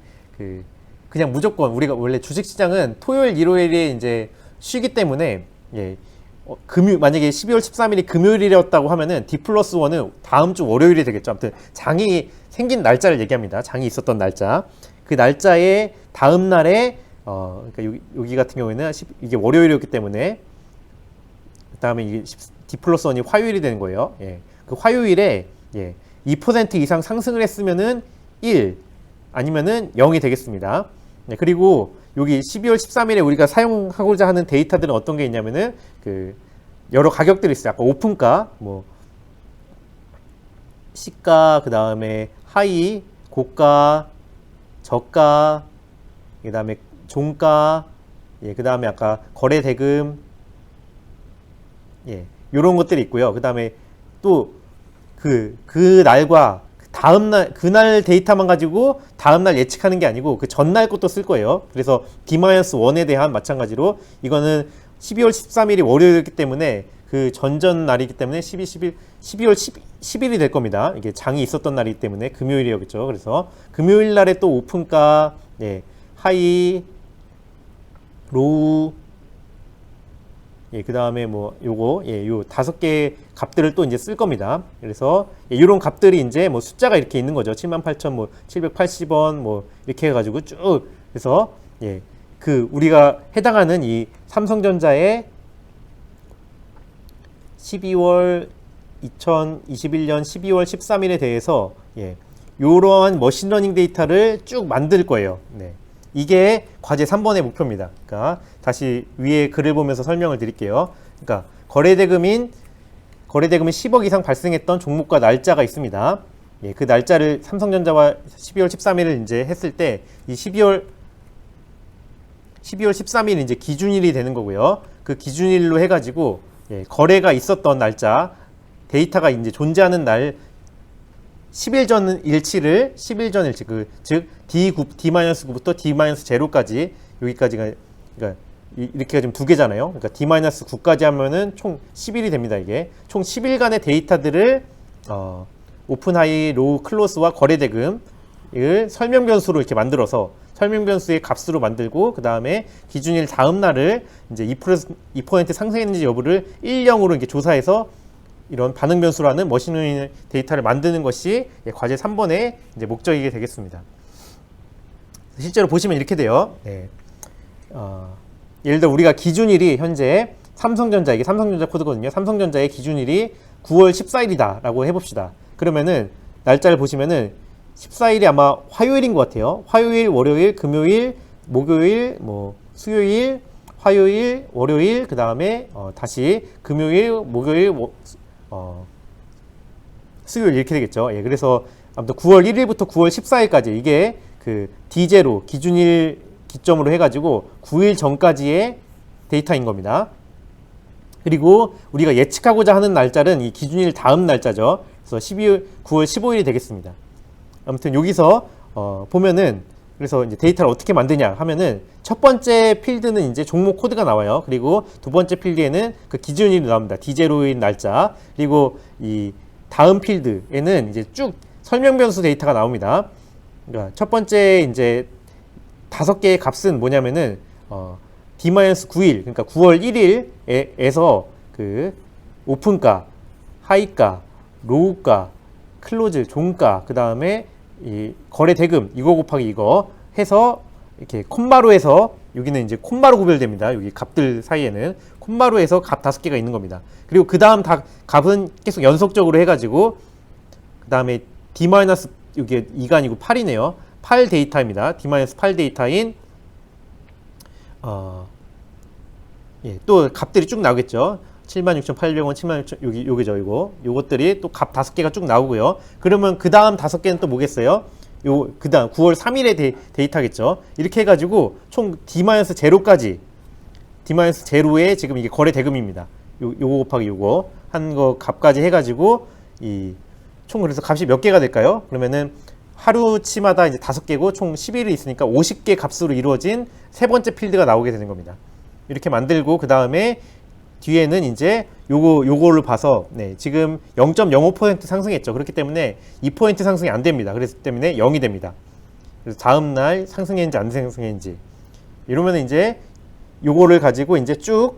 그냥 무조건 우리가 원래 주식시장은 토요일, 일요일에 이제 쉬기 때문에 만약에 12월 13일이 금요일이었다고 하면은 D+1은 다음 주 월요일이 되겠죠. 아무튼 장이 생긴 날짜를 얘기합니다. 장이 있었던 날짜. 그 날짜의 다음 날에 그러니까 여기 같은 경우에는 이게 월요일이었기 때문에 그다음에 이게 D+1이 화요일이 되는 거예요. 그 화요일에 2% 이상 상승을 했으면은 1 아니면은 0이 되겠습니다. 그리고 여기 12월 13일에 우리가 사용하고자 하는 데이터들은 어떤 게 있냐면은 여러 가격들이 있어요. 아까 오픈가, 뭐 시가, 그 다음에 하이, 고가, 저가, 그 다음에 종가, 그 다음에 아까 거래 대금, 요런 것들이 있고요. 그 다음에 또 그 날과 다음날, 그날 데이터만 가지고 다음날 예측하는 게 아니고 그 전날 것도 쓸 거예요. 그래서 D-1에 대한 마찬가지로 이거는 12월 13일이 월요일이기 때문에 그 전전 날이기 때문에 12월 10일이 될 겁니다. 이게 장이 있었던 날이기 때문에 금요일이었겠죠. 그래서 금요일 날에 또 오픈가, 하이, 로우, 그 다음에 뭐 요거 요 5개 값들을 또 이제 쓸 겁니다. 그래서 이런 값들이 이제 뭐 숫자가 이렇게 있는 거죠. 78,780원 뭐 이렇게 해가지고 쭉 그래서 우리가 해당하는 이 삼성전자의 2021년 12월 13일에 대해서 이러한 머신러닝 데이터를 쭉 만들 거예요. 이게 과제 3번의 목표입니다. 그러니까 다시 위에 글을 보면서 설명을 드릴게요. 그러니까 거래대금이 10억 이상 발생했던 종목과 날짜가 있습니다. 그 날짜를 삼성전자와 12월 13일을 이제 했을 때 이 12월 13일이 이제 기준일이 되는 거고요. 그 기준일로 해가지고 거래가 있었던 날짜 데이터가 이제 존재하는 날 10일 전 일치를 10일 전 일치 즉 D-9부터 D-0까지 여기까지가 그러니까 이렇게 지금 두 개잖아요. 그러니까 D-9까지 하면은 총 10일이 됩니다. 이게 총 10일간의 데이터들을 오픈 하이 로우 클로스와 거래 대금을 설명 변수로 이렇게 만들어서 설명 변수의 값으로 만들고 그 다음에 기준일 다음 날을 이제 2% 상승했는지 여부를 1,0으로 이렇게 조사해서 이런 반응 변수라는 머신러닝 데이터를 만드는 것이 과제 3번의 이제 목적이게 되겠습니다. 실제로 보시면 이렇게 돼요. 예를 들어 우리가 기준일이 현재 이게 삼성전자 코드거든요. 삼성전자의 기준일이 9월 14일이다 라고 해봅시다. 그러면은 날짜를 보시면은 14일이 아마 화요일인 것 같아요. 화요일, 월요일, 금요일, 목요일, 뭐 수요일, 화요일, 월요일, 그 다음에 다시 금요일, 목요일, 수요일 이렇게 되겠죠. 그래서 아무튼 9월 1일부터 9월 14일까지 이게 그 D0 기준일 기점으로 해가지고 9일 전까지의 데이터인 겁니다. 그리고 우리가 예측하고자 하는 날짜는 이 기준일 다음 날짜죠. 그래서 9월 15일이 되겠습니다. 아무튼 여기서 보면은 그래서 이제 데이터를 어떻게 만드냐 하면은 첫 번째 필드는 이제 종목 코드가 나와요. 그리고 두 번째 필드에는 그 기준일이 나옵니다. D0인 날짜. 그리고 이 다음 필드에는 이제 쭉 설명 변수 데이터가 나옵니다. 그러니까 첫 번째 이제 5개의 값은 뭐냐면은 D-9일, 그러니까 9월 1일에서 그 오픈가, 하이가, 로우가, 클로즈, 종가, 그 다음에 이 거래 대금 이거 곱하기 이거 해서 이렇게 콤마로 해서 여기는 이제 콤마로 구별됩니다. 여기 값들 사이에는 콤마로 해서 값 5개가 있는 겁니다. 그리고 그 다음 다 값은 계속 연속적으로 해가지고 그 다음에 D- 이게 2가 아니고 8이네요. 8 데이터입니다. D-8 데이터인 예, 또 값들이 쭉 나오겠죠. 76,800원, 76,000 요게죠, 이거. 요것들이 또 값 5개가 쭉 나오고요. 그러면 그 다음 5개는 또 뭐겠어요? 그 다음 9월 3일의 데이터겠죠. 이렇게 해가지고 총 D-0까지 D-0에 지금 이게 거래 대금입니다. 요거 곱하기 요거 한 거 값까지 해가지고 총 그래서 값이 몇 개가 될까요? 그러면은 하루치마다 이제 5개고 총 10일이 있으니까 50개 값으로 이루어진 세 번째 필드가 나오게 되는 겁니다. 이렇게 만들고 그 다음에 뒤에는 이제 요거를 봐서 네, 지금 0.05% 상승했죠. 그렇기 때문에 2% 상승이 안 됩니다. 그래서 때문에 0이 됩니다. 그래서 다음 날 상승했는지 안 상승했는지 이러면 이제 요거를 가지고 이제 쭉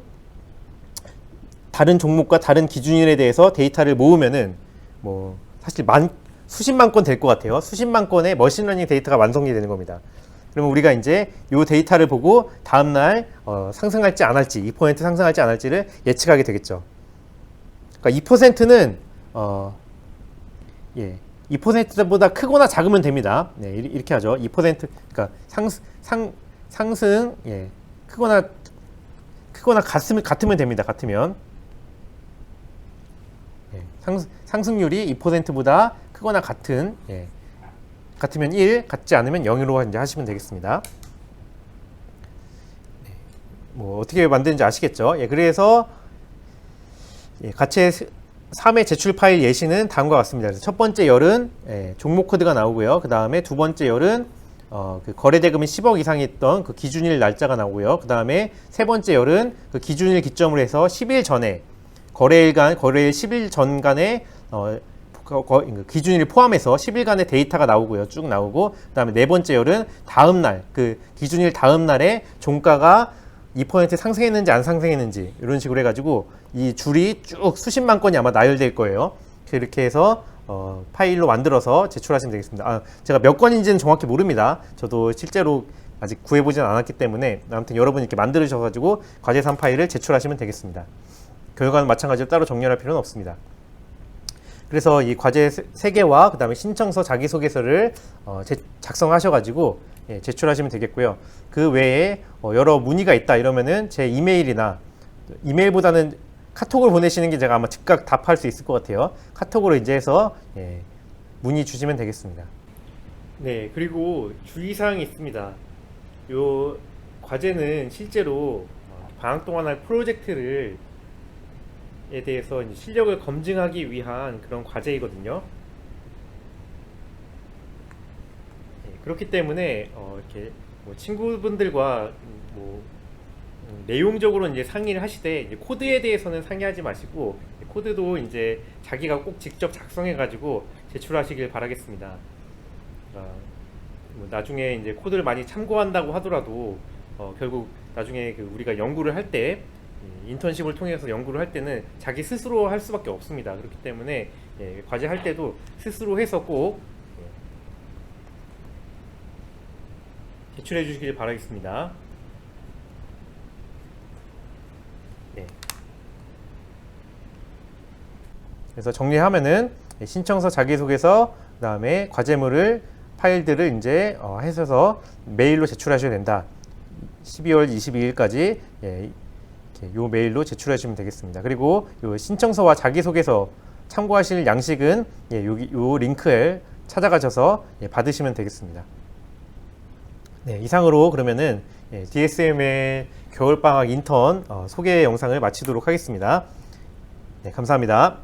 다른 종목과 다른 기준일에 대해서 데이터를 모으면은 뭐 사실 수십만 건 될 것 같아요. 수십만 건의 머신러닝 데이터가 완성이 되는 겁니다. 그러면 우리가 이제 이 데이터를 보고 다음날 상승할지 안 할지 2% 상승할지 안 할지를 예측하게 되겠죠. 그러니까 2%는 예, 2%보다 크거나 작으면 됩니다. 네, 이렇게 하죠. 2% 그러니까 상승 예, 크거나 같으면 됩니다. 같으면 예, 상승률이 2%보다 크거나 같으면 1, 같지 않으면 0으로 이제 하시면 되겠습니다. 네, 뭐 어떻게 만드는지 아시겠죠? 예, 그래서 가채 3의 제출 파일 예시는 다음과 같습니다. 그래서 첫 번째 열은 종목 코드가 나오고요. 그 다음에 두 번째 열은 그 거래 대금이 10억 이상이었던 그 기준일 날짜가 나오고요. 그 다음에 세 번째 열은 그 기준일 기점으로 해서 10일 전에 거래일 10일 전간의 기준일 포함해서 10일간의 데이터가 나오고요. 쭉 나오고 그 다음에 네 번째 열은 다음날 그 기준일 다음날에 종가가 2% 상승했는지 안 상승했는지 이런 식으로 해가지고 이 줄이 쭉 수십만 건이 아마 나열될 거예요. 이렇게 해서 파일로 만들어서 제출하시면 되겠습니다. 제가 몇 건인지는 정확히 모릅니다. 저도 실제로 아직 구해보진 않았기 때문에 아무튼 여러분이 이렇게 만들으셔가지고 과제산 파일을 제출하시면 되겠습니다. 결과는 마찬가지로 따로 정렬할 필요는 없습니다. 그래서 이 과제 3개와 그 다음에 신청서 자기소개서를 작성하셔가지고 제출하시면 되겠고요. 그 외에 여러 문의가 있다 이러면은 제 이메일보다는 카톡을 보내시는 게 제가 아마 즉각 답할 수 있을 것 같아요. 카톡으로 이제 해서 문의 주시면 되겠습니다. 네, 그리고 주의사항이 있습니다. 요 과제는 실제로 방학 동안 할 프로젝트를 에 대해서 이제 실력을 검증하기 위한 그런 과제이거든요. 그렇기 때문에 이렇게 뭐 친구분들과 뭐 내용적으로 이제 상의를 하시되 이제 코드에 대해서는 상의하지 마시고 코드도 이제 자기가 꼭 직접 작성해가지고 제출하시길 바라겠습니다. 뭐 나중에 이제 코드를 많이 참고한다고 하더라도 결국 나중에 우리가 연구를 할 때 인턴십을 통해서 연구를 할 때는 자기 스스로 할 수밖에 없습니다. 그렇기 때문에 과제 할 때도 스스로 해서 꼭 제출해 주시길 바라겠습니다. 네. 그래서 정리하면은 신청서 자기소개서 그다음에 과제물을 파일들을 이제 해서 메일로 제출하셔야 된다. 12월 22일까지 요 메일로 제출해 주시면 되겠습니다. 그리고 요 신청서와 자기소개서 참고하실 양식은 요 링크에 찾아가셔서 받으시면 되겠습니다. 네, 이상으로 그러면은 DSM의 겨울방학 인턴 소개 영상을 마치도록 하겠습니다. 네, 감사합니다.